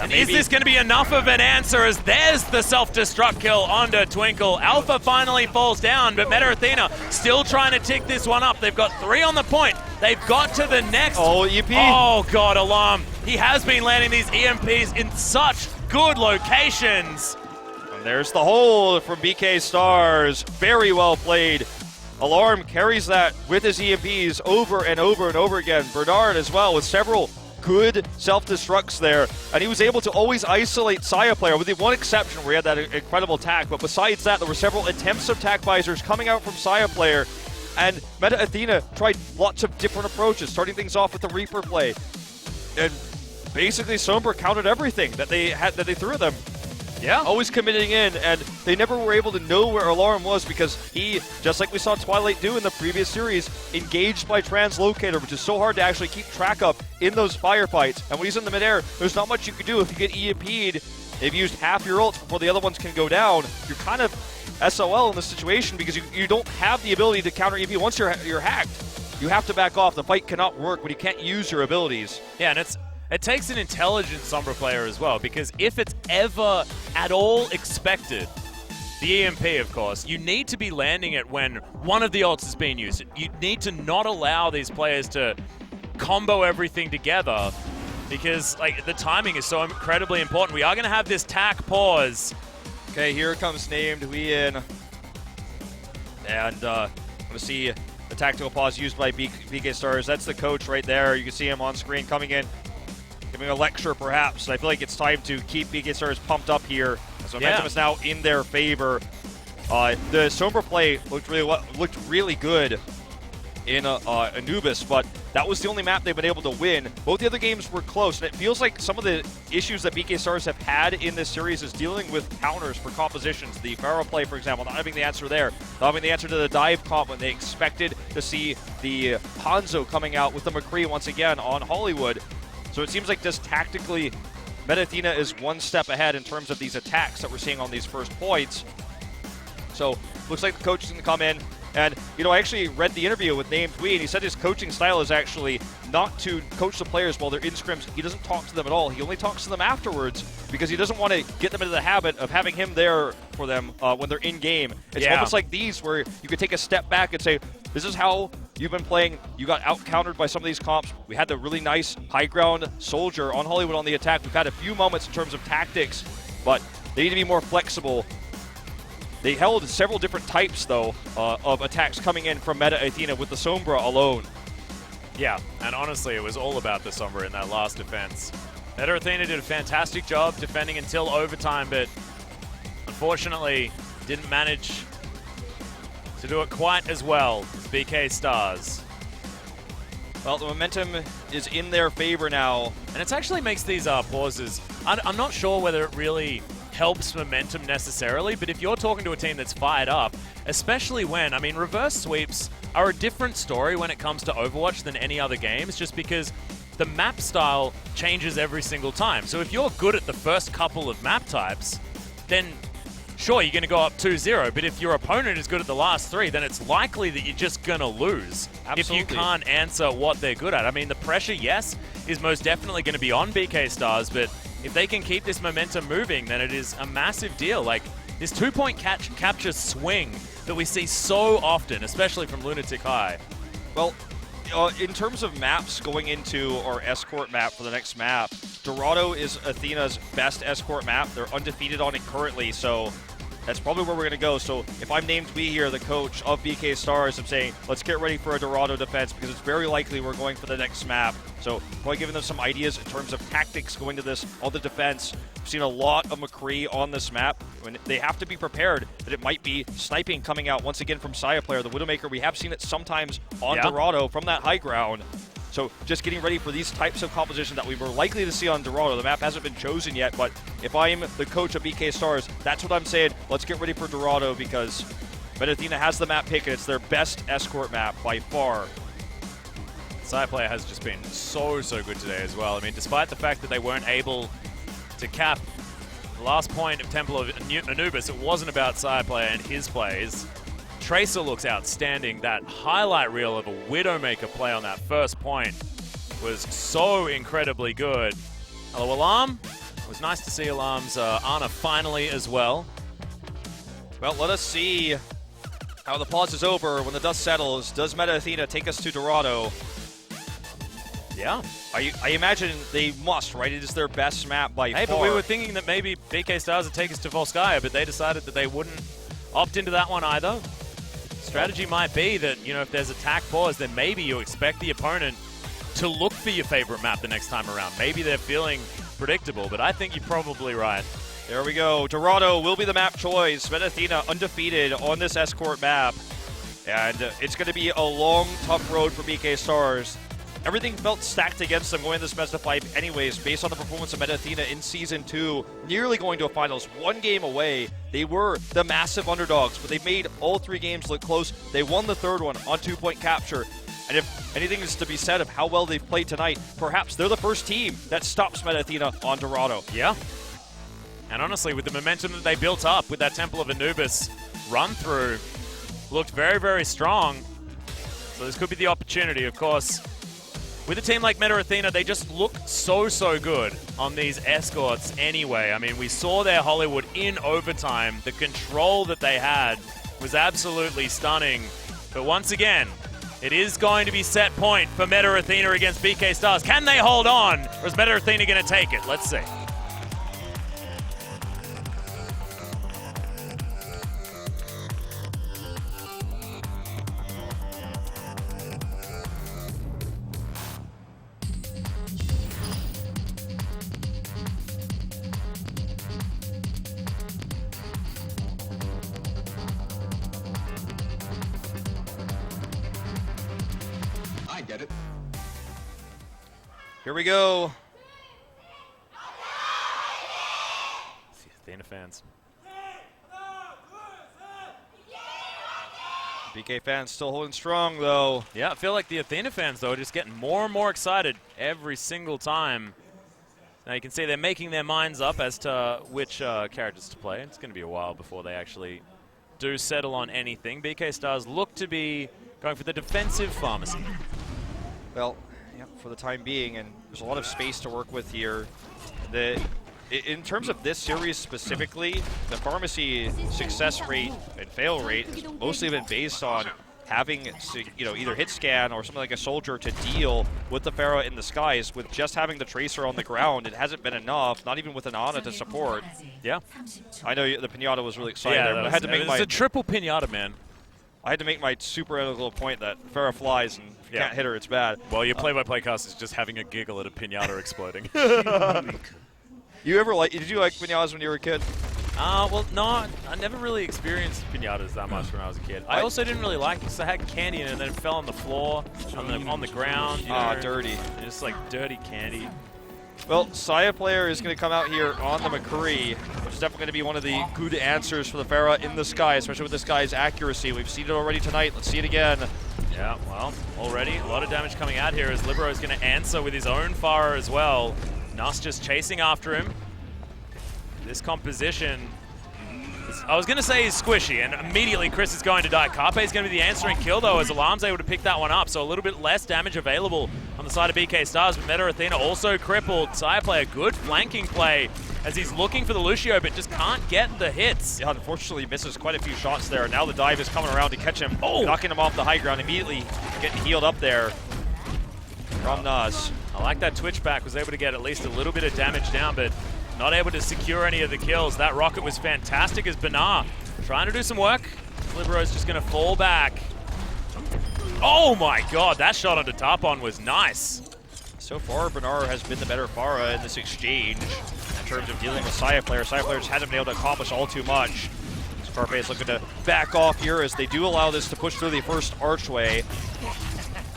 And is this going to be enough of an answer as there's the self-destruct kill onto Twinkle. Alpha finally falls down, but Meta Athena still trying to tick this one up. They've got 3 on the point. They've got to the next. Oh, EMP. Oh, God, Alarm. He has been landing these EMPs in such good locations. And there's the hold from BK Stars. Very well played. Alarm carries that with his EMPs over and over and over again. Bernard as well with several good self-destructs there, and he was able to always isolate Sire Player with the one exception where he had that incredible attack, but besides that there were several attempts of attack visors coming out from Sire Player, and Meta Athena tried lots of different approaches, starting things off with the Reaper play, and basically Sombra countered everything that they threw at them. Yeah. Always committing in, and they never were able to know where Alarm was because he, just like we saw Twilight do in the previous series, engaged by Translocator, which is so hard to actually keep track of in those firefights. And when he's in the midair, there's not much you can do if you get EMP'd. They've used half your ults before the other ones can go down. You're kind of SOL in this situation because you don't have the ability to counter EMP. Once you're hacked, you have to back off. The fight cannot work when you can't use your abilities. Yeah, and it takes an intelligent Sombra player as well, because if it's ever at all expected, the EMP, of course, you need to be landing it when one of the ults is being used. You need to not allow these players to combo everything together, because the timing is so incredibly important. We are going to have this tack pause. Okay, here comes named Huiyin. And I'm going to see the tactical pause used by BK Stars. That's the coach right there. You can see him on screen coming in, giving a lecture perhaps. I feel like it's time to keep BK Stars pumped up here, as momentum is now in their favor. The Sombra play looked really good in Anubis, but that was the only map they've been able to win. Both the other games were close, and it feels like some of the issues that BK Stars have had in this series is dealing with counters for compositions. The Pharaoh play, for example, not having the answer there, not having the answer to the dive comp when they expected to see the Hanzo coming out with the McCree once again on Hollywood. So it seems like just tactically, Meta Athena is one step ahead in terms of these attacks that we're seeing on these first points. So looks like the coach is going to come in. And, you know, I actually read the interview with Named Twee, and he said his coaching style is actually not to coach the players while they're in scrims. He doesn't talk to them at all. He only talks to them afterwards because he doesn't want to get them into the habit of having him there for them when they're in game. It's almost like these where you could take a step back and say, this is how you've been playing. You got out-countered by some of these comps. We had the really nice high ground soldier on Hollywood on the attack. We've had a few moments in terms of tactics, but they need to be more flexible. They held several different types, though, of attacks coming in from Meta Athena with the Sombra alone. Yeah, and honestly, it was all about the Sombra in that last defense. Meta Athena did a fantastic job defending until overtime, but unfortunately didn't manage to do it quite as well as BK Stars. Well, the momentum is in their favor now. And it actually makes these pauses, I'm not sure whether it really helps momentum necessarily, but if you're talking to a team that's fired up, especially when, I mean, reverse sweeps are a different story when it comes to Overwatch than any other games, just because the map style changes every single time. So if you're good at the first couple of map types, then sure, you're going to go up 2-0, but if your opponent is good at the last three, then it's likely that you're just going to lose. Absolutely. If you can't answer what they're good at. I mean, the pressure, yes, is most definitely going to be on BK Stars, but if they can keep this momentum moving, then it is a massive deal. Like, this two-point capture swing that we see so often, especially from Lunatic High. Well, in terms of maps going into our escort map for the next map, Dorado is Athena's best escort map. They're undefeated on it currently, so that's probably where we're going to go. So if I'm Named Twee here, the coach of BK Stars, I'm saying, let's get ready for a Dorado defense because it's very likely we're going for the next map. So probably giving them some ideas in terms of tactics going to this, all the defense. We've seen a lot of McCree on this map. When they have to be prepared that it might be sniping coming out once again from Saya player. The Widowmaker, we have seen it sometimes on Dorado from that high ground. So just getting ready for these types of compositions that we were likely to see on Dorado. The map hasn't been chosen yet, but if I'm the coach of BK Stars, that's what I'm saying. Let's get ready for Dorado because Meta Athena has the map pick and it's their best escort map by far. Side player has just been so good today as well. I mean, despite the fact that they weren't able to cap the last point of Temple of Anubis, it wasn't about Side player and his plays. Tracer looks outstanding. That highlight reel of a Widowmaker play on that first point was so incredibly good. Hello, Alarm. It was nice to see Alarm's Ana finally as well. Well, let us see how the pause is over when the dust settles. Does Meta Athena take us to Dorado? Yeah. I imagine they must, right? It is their best map by far. Hey, but we were thinking that maybe BK Stars would take us to Volskaya, but they decided that they wouldn't opt into that one either. Strategy might be that, you know, if there's attack pause, then maybe you expect the opponent to look for your favorite map the next time around. Maybe they're feeling predictable, but I think you're probably right. There we go. Dorado will be the map choice. Meta Athena undefeated on this escort map. And it's going to be a long, tough road for BK Stars. Everything felt stacked against them going to this best of 5 anyways, based on the performance of Meta Athena in Season 2, nearly going to a finals, one game away. They were the massive underdogs, but they made all 3 games look close. They won the third one on 2-point capture. And if anything is to be said of how well they've played tonight, perhaps they're the first team that stops Meta Athena on Dorado. Yeah. And honestly, with the momentum that they built up with that Temple of Anubis run-through, looked very strong. So this could be the opportunity, of course. With a team like Meta Athena, they just look so good on these escorts anyway. I mean, we saw their Hollywood in overtime. The control that they had was absolutely stunning. But once again, it is going to be set point for Meta Athena against BK Stars. Can they hold on, or is Meta Athena going to take it? Let's see. get it. Here we go. Athena fans. BK fans still holding strong, though. Yeah, I feel like the Athena fans, though, are just getting more and more excited every single time. Now you can see they're making their minds up as to which characters to play. It's going to be a while before they actually do settle on anything. BK Stars look to be going for the defensive pharmacy. Well, yeah, for the time being, and there's a lot of space to work with here. In terms of this series specifically, the pharmacy success rate and fail rate has mostly been based on having, either hit scan or something like a soldier to deal with the Pharah in the skies. With just having the Tracer on the ground, it hasn't been enough, not even with an Ana to support. Yeah. I know the Pinata was really excited there, but I had to make it's a triple pinata, man. I had to make my super analytical point that Pharah flies, and if you can't hit her, it's bad. Well, your play-by-play cast is just having a giggle at a pinata exploding. Did you like pinatas when you were a kid? Well, no, I never really experienced pinatas that much when I was a kid. I also didn't really like it because I had candy in it and then it fell on the floor, on the ground. Dirty. Just like dirty candy. Well, Saya player is going to come out here on the McCree, which is definitely going to be one of the good answers for the Pharah in the sky, especially with this guy's accuracy. We've seen it already tonight. Let's see it again. Yeah, well, already a lot of damage coming out here as Libero is going to answer with his own Pharah as well. Nuss just chasing after him. This composition, I was going to say is squishy, and immediately Chris is going to die. Carpe is going to be the answering kill, though, as Alarm's able to pick that one up, so a little bit less damage available on the side of BK Stars, but Meta Athena also crippled. Saya play a good flanking play as he's looking for the Lucio, but just can't get the hits. Yeah, unfortunately misses quite a few shots there. Now the dive is coming around to catch him, knocking him off the high ground, immediately getting healed up there from Nas. I like that Twitch back, was able to get at least a little bit of damage down, but not able to secure any of the kills. That rocket was fantastic as Benar trying to do some work. Libero's just going to fall back. Oh my god, that shot onto Tarpon was nice. So far, Benar has been the better Pharah in this exchange in terms of dealing with Saya player. Saya players hasn't been able to accomplish all too much. Scarpe is looking to back off here as they do allow this to push through the first archway.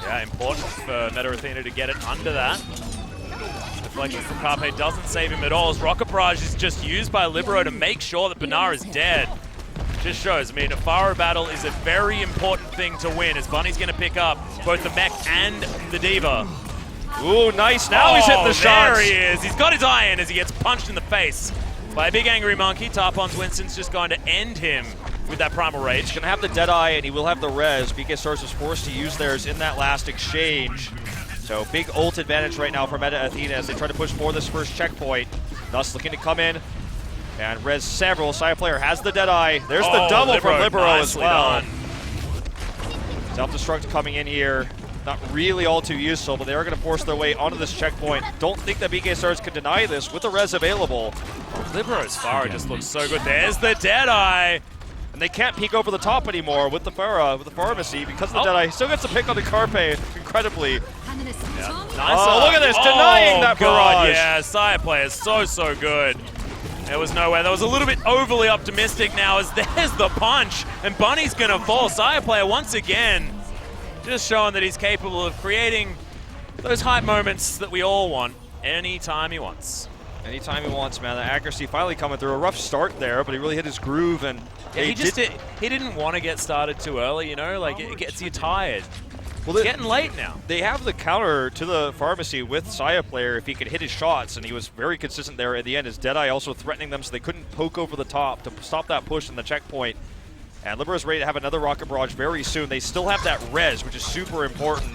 Yeah, important for Meta Athena to get it under that. Deflection from Carpe doesn't save him at all as Rocket Barrage is just used by Libero to make sure that Benar is dead. Just shows, a Pharah battle is a very important thing to win as Bunny's going to pick up both the mech and the Diva. Ooh, nice. Now he's hitting the shots. There he is. He's got his eye in as he gets punched in the face by a big angry monkey. Tarpon's Winston's just going to end him with that Primal Rage. He's going to have the Deadeye and he will have the res. BK Stars was forced to use theirs in that last exchange. So big ult advantage right now for Meta Athena as they try to push for this first checkpoint. Thus looking to come in and res several. Saya player has the Deadeye. There's the double from Libero as well. Self-destruct coming in here. Not really all too useful, but they are going to force their way onto this checkpoint. Don't think that BK Stars can deny this with the res available. Libero's Pharah just looks so good. There's the Deadeye. And they can't peek over the top anymore with the Pharah, with the pharmacy, because of the Deadeye. He still gets a pick on the Carpe, incredibly. Yeah. Nice. Oh, look at this, denying that barrage. Yeah, Saya player is so good. There was no way. That was a little bit overly optimistic now as there's the punch. And Bunny's going to fall. Saya player once again just showing that he's capable of creating those hype moments that we all want anytime he wants. Anytime he wants, man. The accuracy finally coming through. A rough start there, but he really hit his groove. And yeah, he didn't want to get started too early, you know? Like, it gets you tired. Well, it's getting late now. They have the counter to the pharmacy with Saya player if he could hit his shots, and he was very consistent there at the end. His Deadeye also threatening them so they couldn't poke over the top to stop that push in the checkpoint. And Libero's ready to have another Rocket Barrage very soon. They still have that res, which is super important,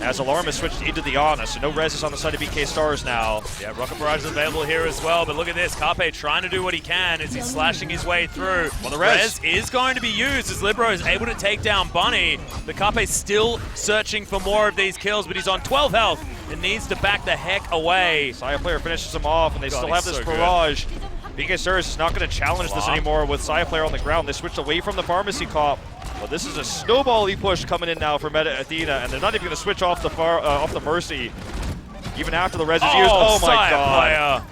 as Alarm has switched into the Ana, so no res is on the side of BK Stars now. Yeah, Rocket Barrage is available here as well, but look at this. Carpe trying to do what he can as he's slashing his way through. Well, the res is going to be used as Libero is able to take down Bunny. The Carpe's still searching for more of these kills, but he's on 12 health and needs to back the heck away. Saya player finishes him off, and they still have this barrage. BK Stars is not going to challenge this anymore with Saya player on the ground. They switched away from the pharmacy cop. Well, this is a snowball-y push coming in now for Meta Athena, and they're not even going to switch off the Mercy, even after the res is used. Oh my god.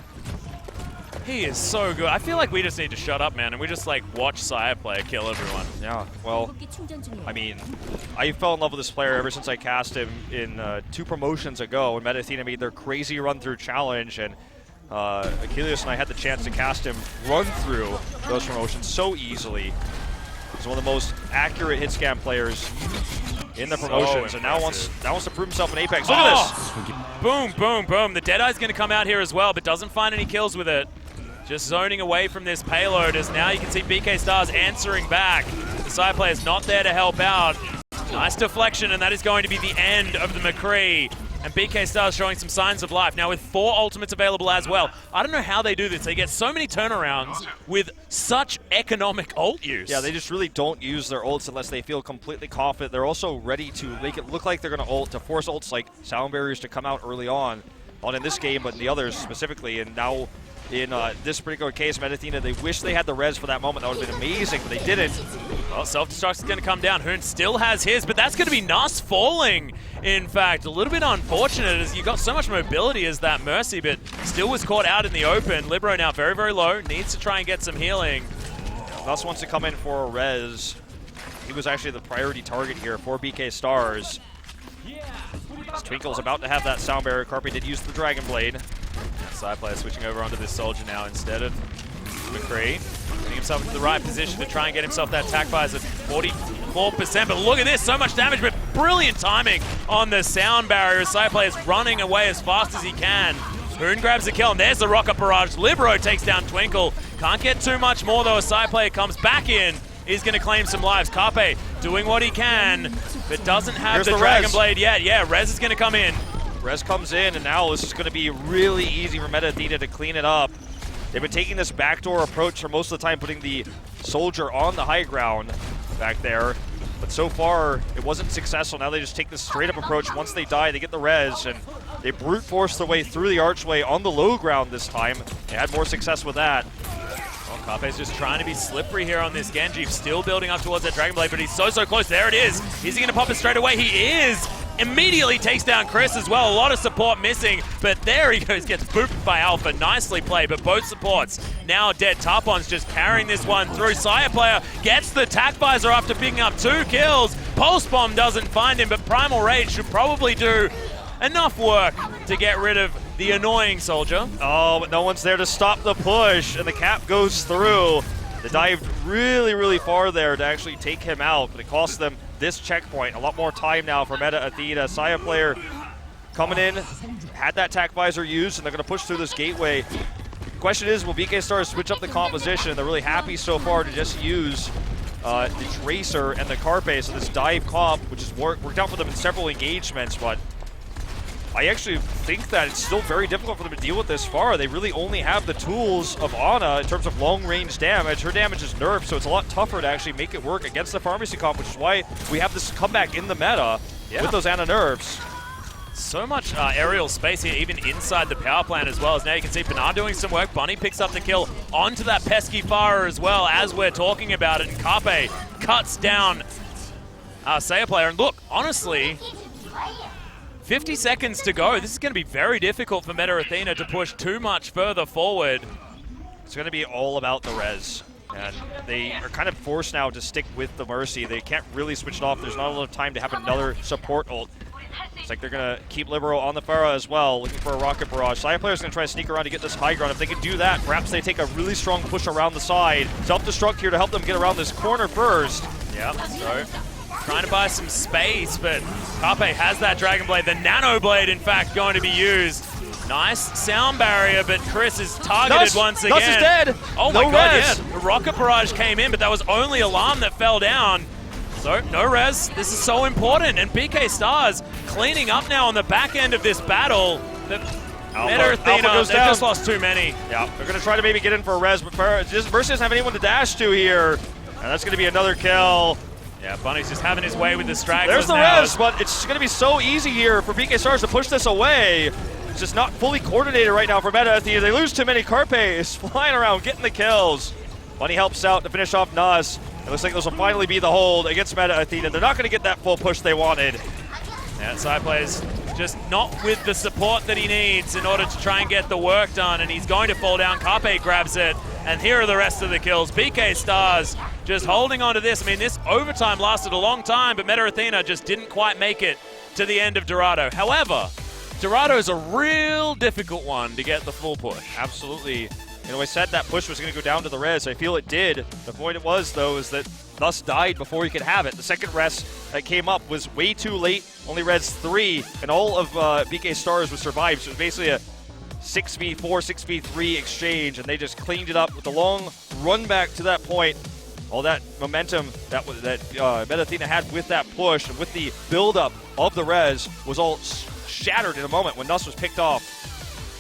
He is so good. I feel like we just need to shut up, man, and we just like watch Sire player kill everyone. Yeah, well, I mean, I fell in love with this player ever since I cast him in 2 promotions ago when Meta Athena made their crazy run-through challenge, and Achilles and I had the chance to cast him run through those promotions so easily. He's one of the most accurate hit scan players in the promotions, and now wants to prove himself in Apex. Look at this! Boom, boom, boom. The Deadeye's going to come out here as well, but doesn't find any kills with it. Just zoning away from this payload, as now you can see BK Stars answering back. The side player's not there to help out. Nice deflection, and that is going to be the end of the McCree. And BK Stars showing some signs of life. Now with 4 ultimates available as well. I don't know how they do this. They get so many turnarounds with such economic ult use. Yeah, they just really don't use their ults unless they feel completely confident. They're also ready to make it look like they're going to ult, to force ults like sound barriers to come out early on. Not in this game, but in the others specifically. And now in this particular case, Meta Athena, they wish they had the res for that moment. That would have been amazing, but they didn't. Well, self-destruct is going to come down. Hoon still has his, but that's going to be Nuss falling. In fact, a little bit unfortunate as you got so much mobility as that Mercy, but still was caught out in the open. Libero now very, very low. Needs to try and get some healing. Nuss wants to come in for a res. He was actually the priority target here for BK Stars. As Twinkle's about to have that sound barrier. Carpe did use the Dragon Blade. Side player switching over onto this Soldier now instead of McCree. Getting himself into the right position to try and get himself that attack bias at 44%. But look at this, so much damage, but brilliant timing on the sound barrier. Side player is running away as fast as he can. Hoon grabs the kill, and there's the rocket barrage. Libero takes down Twinkle. Can't get too much more though. A side player comes back in. He's going to claim some lives. Carpe doing what he can, but doesn't have the Dragon Blade yet. Yeah, Rez is going to come in. Rez comes in, and now this is going to be really easy for Meta Athena to clean it up. They've been taking this backdoor approach for most of the time, putting the Soldier on the high ground back there. But so far, it wasn't successful. Now they just take this straight-up approach. Once they die, they get the res, and they brute force their way through the archway on the low ground this time. They had more success with that. Well, Carpe's just trying to be slippery here on this Genji. Still building up towards that Dragon Blade, but he's so, so close. There it is. Is he going to pop it straight away? He is. Immediately takes down Chris as well. A lot of support missing, but there he goes. Gets booped by Alpha. Nicely played, but both supports now dead. Tarpon's just carrying this one through. Sire player gets the tack visor after picking up 2 kills. Pulse Bomb doesn't find him, but Primal Rage should probably do enough work to get rid of the annoying Soldier. Oh, but no one's there to stop the push, and the cap goes through. They dived really, really far there to actually take him out, but it cost them this checkpoint. A lot more time now for Meta Athena. Saya player coming in, had that tack visor used, and they're going to push through this gateway. The question is, will BK Stars switch up the composition? They're really happy so far to just use the Tracer and the Carpe, so this dive comp, which has worked out for them in several engagements, but I actually think that it's still very difficult for them to deal with this far. They really only have the tools of Ana in terms of long-range damage. Her damage is nerfed, so it's a lot tougher to actually make it work against the Pharmacy comp, which is why we have this comeback in the meta with those Ana nerfs. So much aerial space here, even inside the power plant as well. As now you can see Bernard doing some work. Bunny picks up the kill onto that pesky fire as well as we're talking about it. And Carpe cuts down Saya player. And look, honestly, 50 seconds to go. This is going to be very difficult for Meta Athena to push too much further forward. It's going to be all about the res. And they are kind of forced now to stick with the Mercy. They can't really switch it off. There's not a lot of time to have another support ult. It's like they're going to keep Libero on the Pharah as well, looking for a rocket barrage. Side player's going to try to sneak around to get this high ground. If they can do that, perhaps they take a really strong push around the side. Self-destruct here to help them get around this corner first. Yeah, so trying to buy some space, but Carpe has that Dragon Blade. The Nano Blade, in fact, going to be used. Nice sound barrier, but Chris is targeted once again. Nuss is dead. Oh my god, yeah. The rocket barrage came in, but that was only Alarm that fell down. So, no res. This is so important. And BK Stars cleaning up now on the back end of this battle. Meta Athena, they've just lost too many. Yeah, they're going to try to maybe get in for a res, but Mercy doesn't have anyone to dash to here. And that's going to be another kill. Yeah, Bunny's just having his way with the stragglers. There's the res, but it's going to be so easy here for BK Stars to push this away. It's just not fully coordinated right now for Meta Athena. They lose too many Carpes flying around, getting the kills. Bunny helps out to finish off Nas. It looks like this will finally be the hold against Meta Athena. They're not going to get that full push they wanted. Yeah, side players just not with the support that he needs in order to try and get the work done, and he's going to fall down. Carpe grabs it, and here are the rest of the kills. BK Stars just holding on to this. I mean, this overtime lasted a long time, but Meta Athena just didn't quite make it to the end of Dorado. However, Dorado is a real difficult one to get the full push. Absolutely. You know, I said that push was going to go down to the res. I feel it did. The point it was, though, is that Thus died before he could have it. The second res that came up was way too late, only res 3, and all of BK Stars was survived. So it was basically a 6v4, 6v3 exchange, and they just cleaned it up with the long run back to that point. All that momentum that Meta Athena had with that push and with the build-up of the res was all shattered in a moment when Nuss was picked off.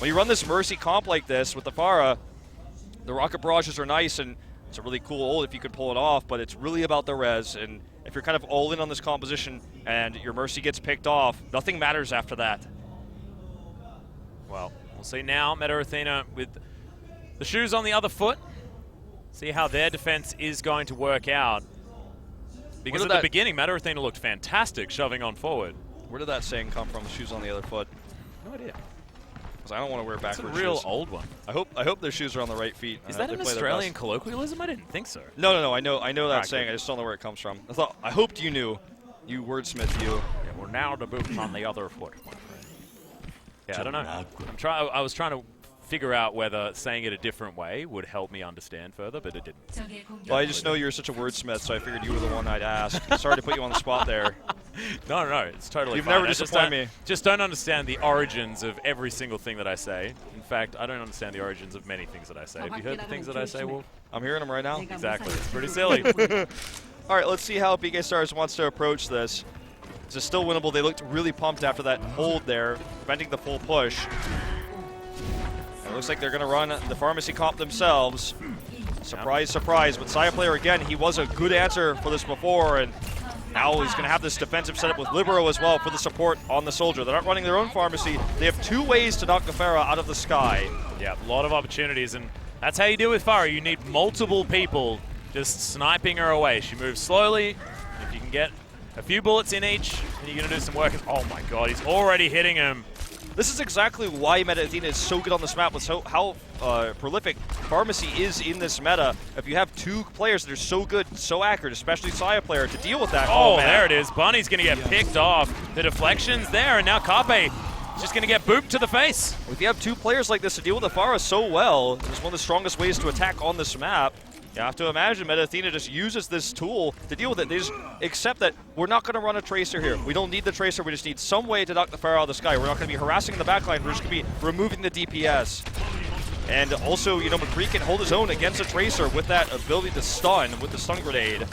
When you run this Mercy comp like this with the Pharah, the rocket barrages are nice, and it's a really cool ult if you can pull it off, but it's really about the res, and if you're kind of all in on this composition and your Mercy gets picked off, nothing matters after that. Well, we'll see now. Meta Athena with the shoes on the other foot. See how their defense is going to work out. Because at the beginning, Meta Athena looked fantastic shoving on forward. Where did that saying come from, the shoes on the other foot? No idea. Because I don't want to wear backwards shoes. It's a real old one. I hope their shoes are on the right feet. Is that an Australian colloquialism? I didn't think so. No. I know that saying. I just don't know where it comes from. I hoped you knew. You wordsmith, you. Yeah, we're now the boot on the other foot, my friend. Yeah, I don't know. I was trying to figure out whether saying it a different way would help me understand further, but it didn't. Well, I just know you're such a wordsmith, so I figured you were the one I'd ask. Sorry to put you on the spot there. No, it's totally You've fine. never disappointed me. Just don't understand the origins of every single thing that I say. In fact, I don't understand the origins of many things that I say. Have you heard the things that I say, Wolf? I'm hearing them right now. Exactly. It's pretty silly. All right, let's see how BK Stars wants to approach this. This is still winnable. They looked really pumped after that hold there, preventing the full push. It looks like they're going to run the pharmacy comp themselves. Surprise, surprise. But Saya Player, again, he was a good answer for this before, and now he's going to have this defensive setup with Libero as well for the support on the Soldier. They're not running their own pharmacy. They have 2 ways to knock the Pharah out of the sky. Yeah, a lot of opportunities, and that's how you deal with Pharah. You need multiple people just sniping her away. She moves slowly. If you can get a few bullets in each, then you're going to do some work. Oh my god, he's already hitting him. This is exactly why Meta Athena is so good on this map, with how prolific Pharmacy is in this meta. If you have 2 players that are so good, so accurate, especially Saya Player, to deal with that. Oh, there it is. Bunny's going to get picked off. The deflection's there, and now Carpe is just going to get booped to the face. If you have 2 players like this to deal with the Pharah so well, it's one of the strongest ways to attack on this map. You have to imagine Meta Athena just uses this tool to deal with it. They just accept that we're not going to run a Tracer here. We don't need the Tracer. We just need some way to knock the Pharah out of the sky. We're not going to be harassing in the backline. We're just going to be removing the DPS. And also, you know, McCree can hold his own against a Tracer with that ability to stun with the stun grenade.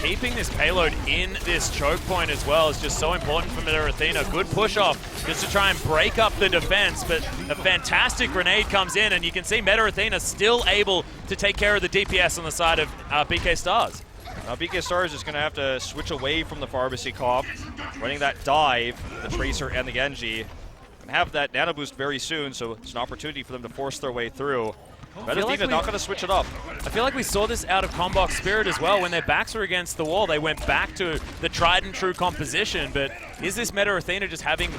Keeping this payload in this choke point as well is just so important for Meta Athena. Good push off just to try and break up the defense, but a fantastic grenade comes in, and you can see Meta Athena still able to take care of the DPS on the side of BK Stars. Now BK Stars is going to have to switch away from the Pharmacy comp, running that dive, the Tracer and the Genji, and have that nano boost very soon, so it's an opportunity for them to force their way through. Meta Athena not going to switch it up. I feel like we saw this out of Combox Spirit as well. When their backs were against the wall, they went back to the tried and true composition. But is this Meta Athena just having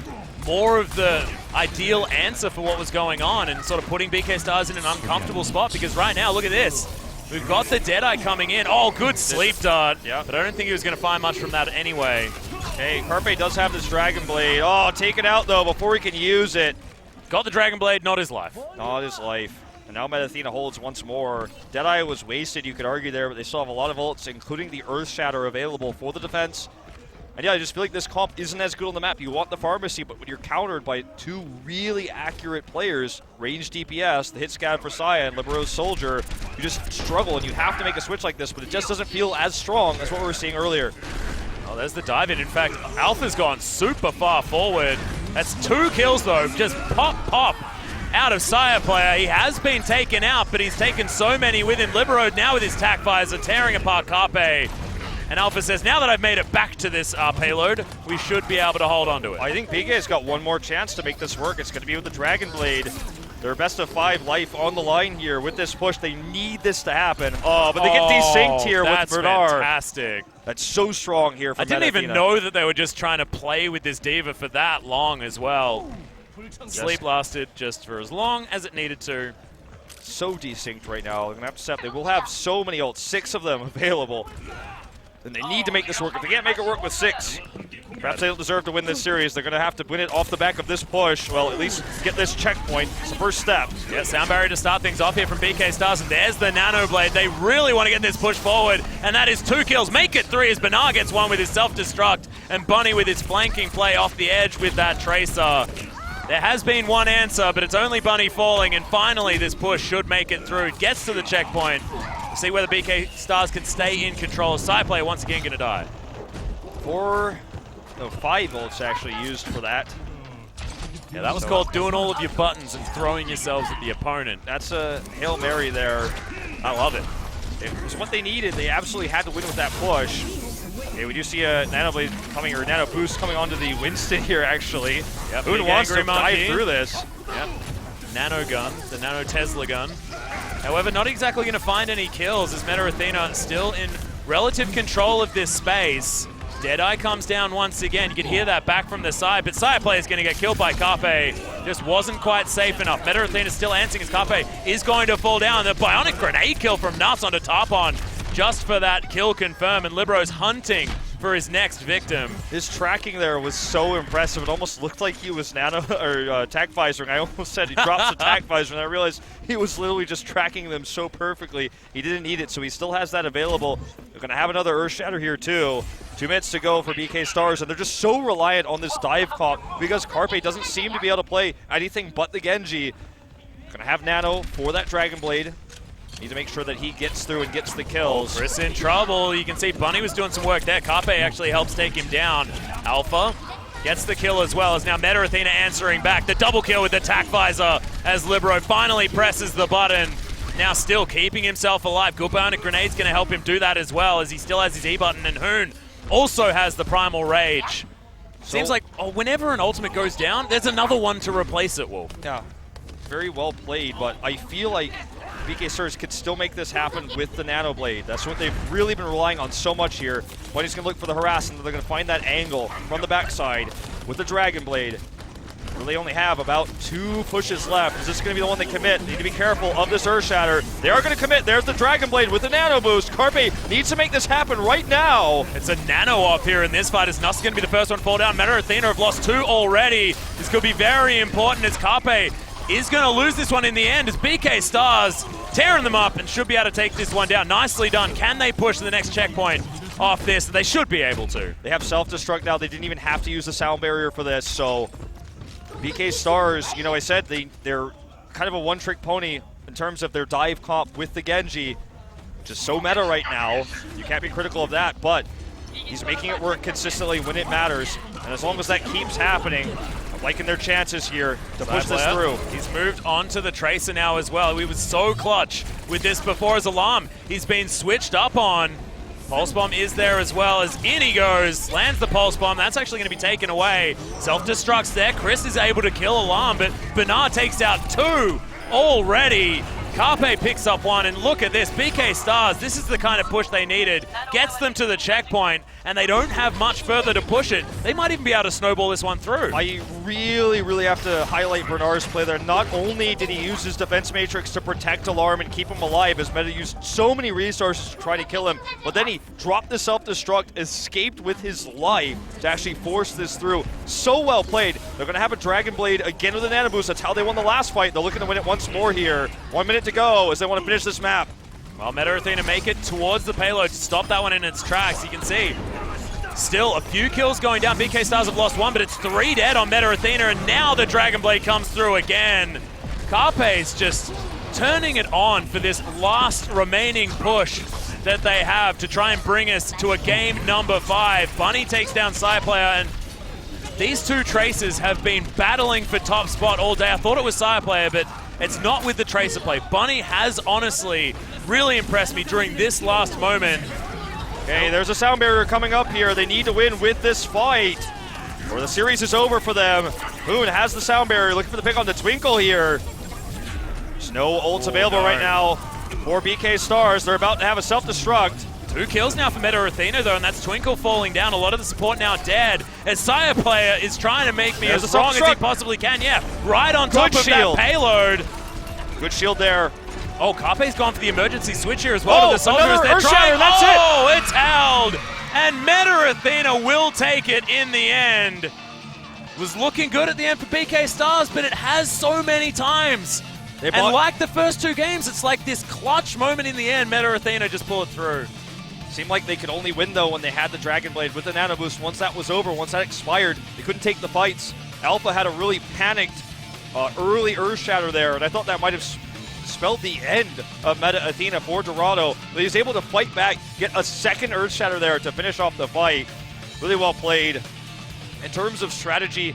more of the ideal answer for what was going on and sort of putting BK Stars in an uncomfortable spot? Because right now, look at this. We've got the Deadeye coming in. Oh, good sleep dart. Yeah. But I don't think he was going to find much from that anyway. Hey, Carpe does have this Dragon Blade. Oh, take it out, though, before he can use it. Got the Dragon Blade, not his life. Not his life. And now Meta Athena holds once more. Deadeye was wasted, you could argue there, but they still have a lot of ults, including the Earth Shatter available for the defense. And yeah, I just feel like this comp isn't as good on the map. You want the Pharmacy, but when you're countered by 2 really accurate players, range DPS, the hit scan for Saya and Libero's Soldier, you just struggle, and you have to make a switch like this, but it just doesn't feel as strong as what we were seeing earlier. Oh, there's the dive in. In fact, Alpha's gone super far forward. That's 2 kills, though. Just pop. Out of Saya Player. He has been taken out, but he's taken so many with him. Libero now with his tac fires are tearing apart Carpe. And Alpha says, now that I've made it back to this payload, we should be able to hold on to it. I think BK's got one more chance to make this work. It's going to be with the Dragon Blade. their best of 5 life on the line here with this push. They need this to happen. Oh, but they get desynced here with Bernard. Fantastic. That's so strong here from I didn't even Athena. know that they were just trying to play with this diva for that long as well. Sleep lasted just for as long as it needed to. So desynced right now. They're going to have to set. They will have so many ults, 6 of them available. And they need to make this work. If they can't make it work with 6, perhaps they don't deserve to win this series. They're going to have to win it off the back of this push. Well, at least get this checkpoint. It's the first step. Yeah, sound barrier to start things off here from BK Stars, and there's the Nano Blade. They really want to get this push forward, and that is 2 kills. Make it 3 as Bernard gets 1 with his self-destruct, and Bunny with his flanking play off the edge with that Tracer. There has been one answer, but it's only Bunny falling, and finally this push should make it through. It gets to the checkpoint. We'll see whether BK Stars can stay in control. Side player once again going to die. 5 ults actually used for that. Yeah, that was called doing all of your buttons and throwing yourselves at the opponent. That's a Hail Mary there. I love it. It was what they needed. They absolutely had to win with that push. Okay, we do see a Nano Blade coming, or Nano Boost coming onto the Winston here, actually. Yep, Who big wants to angry dive monkey. through this? Yep. Nano gun, the Nano Tesla gun. However, not exactly going to find any kills as Meta Athena still in relative control of this space. Deadeye comes down once again. You can hear that back from the side, but side player is going to get killed by Carpe. Just wasn't quite safe enough. Meta Athena still answering as Carpe is going to fall down. The bionic grenade kill from Nuts onto Tarpon just for that kill confirm, and Libro's hunting for his next victim. His tracking there was so impressive. It almost looked like he was nano or attack visoring. I almost said he drops attack visor, and I realized he was literally just tracking them so perfectly. He didn't need it, so he still has that available. They're going to have another Earth Shatter here too. 2 minutes to go for BK Stars, and they're just so reliant on this dive comp because Carpe doesn't seem to be able to play anything but the Genji. Going to have Nano for that Dragon Blade. Need to make sure that he gets through and gets the kills. Chris in trouble. You can see Bunny was doing some work there. Carpe actually helps take him down. Alpha gets the kill as well, as now Meta Athena answering back. The double kill with the attack visor as Libero finally presses the button. Now still keeping himself alive. Good bionic grenade's going to help him do that as well, as he still has his E button, and Hoon also has the Primal Rage. Seems like whenever an ultimate goes down, there's another one to replace it, Wolf. Yeah, very well played, but I feel like BK Stars could still make this happen with the Nano Blade. That's what they've really been relying on so much here. Bunny's going to look for the harass, and they're going to find that angle from the backside with the Dragon Blade. They only have about 2 pushes left. Is this going to be the one they commit? They need to be careful of this Earth Shatter. They are going to commit. There's the Dragon Blade with the Nano Boost. Carpe needs to make this happen right now. It's a Nano off here in this fight, as Nuss is going to be the first one to fall down. Meta Athena have lost 2 already. This could be very important, as Carpe is going to lose this one in the end, as BK Stars tearing them up and should be able to take this one down. Nicely done. Can they push to the next checkpoint off this? They should be able to. They have self-destruct now. They didn't even have to use the sound barrier for this, so BK Stars, you know, I said they're kind of a one-trick pony in terms of their dive comp with the Genji, which is so meta right now. You can't be critical of that, but he's making it work consistently when it matters, and as long as that keeps happening, I'm liking their chances here to push this through. He's moved on to the Tracer now as well. He was so clutch with this before as Alarm. He's been switched up on. Pulse Bomb is there as well, as in he goes, lands the Pulse Bomb. That's actually going to be taken away. Self-destructs there. Chris is able to kill Alarm, but Bernard takes out 2 already. Carpe picks up 1, and look at this. BK Stars, this is the kind of push they needed. Gets them to the checkpoint, and they don't have much further to push it. They might even be able to snowball this one through. I really have to highlight Bernard's play there. Not only did he use his defense matrix to protect Alarm and keep him alive, as Meta used so many resources to try to kill him, but then he dropped the self-destruct, escaped with his life to actually force this through. So well played. They're going to have a Dragon Blade again with a Nano Boost. That's how they won the last fight. They're looking to win it once more here. 1 minute to go as they want to finish this map. Well, Meta Athena make it towards the payload to stop that one in its tracks. You can see still a few kills going down. BK Stars have lost 1, but it's 3 dead on Meta Athena, and now the Dragon Blade comes through again. Carpe's just turning it on for this last remaining push that they have to try and bring us to a game number 5. Bunny takes down Side Player, and these 2 Tracers have been battling for top spot all day. I thought it was Side Player, but it's not with the Tracer play. Bunny has honestly really impressed me during this last moment. Okay, there's a sound barrier coming up here. They need to win with this fight, or the series is over for them. Hoon has the sound barrier, looking for the pick on the Twinkle here. There's no ults available right now for BK Stars. They're about to have a self-destruct. 2 kills now for Meta Athena though, and that's Twinkle falling down. A lot of the support now dead. As Sire player is trying to make me There's as a strong as he self-destruct. possibly can. Yeah, right on top Good of shield. that payload. Good shield there. Oh, Carpe's gone for the emergency switch here as well Oh, to the soldiers. another They're Earth trying. Shatter, that's it. Oh, it's held. And Meta Athena will take it in the end. Was looking good at the end for BK Stars, but it has so many times. They And bought- like the first 2 games, it's like this clutch moment in the end. Meta Athena just pulled it through. Seemed like they could only win though when they had the Dragon Blade with the Nano Boost. Once that was over, once that expired, they couldn't take the fights. Alpha had a really panicked early Earth Shatter there, and I thought that might have spelled the end of Meta Athena for Dorado. But he was able to fight back, get a second Earth Shatter there to finish off the fight. Really well played. In terms of strategy,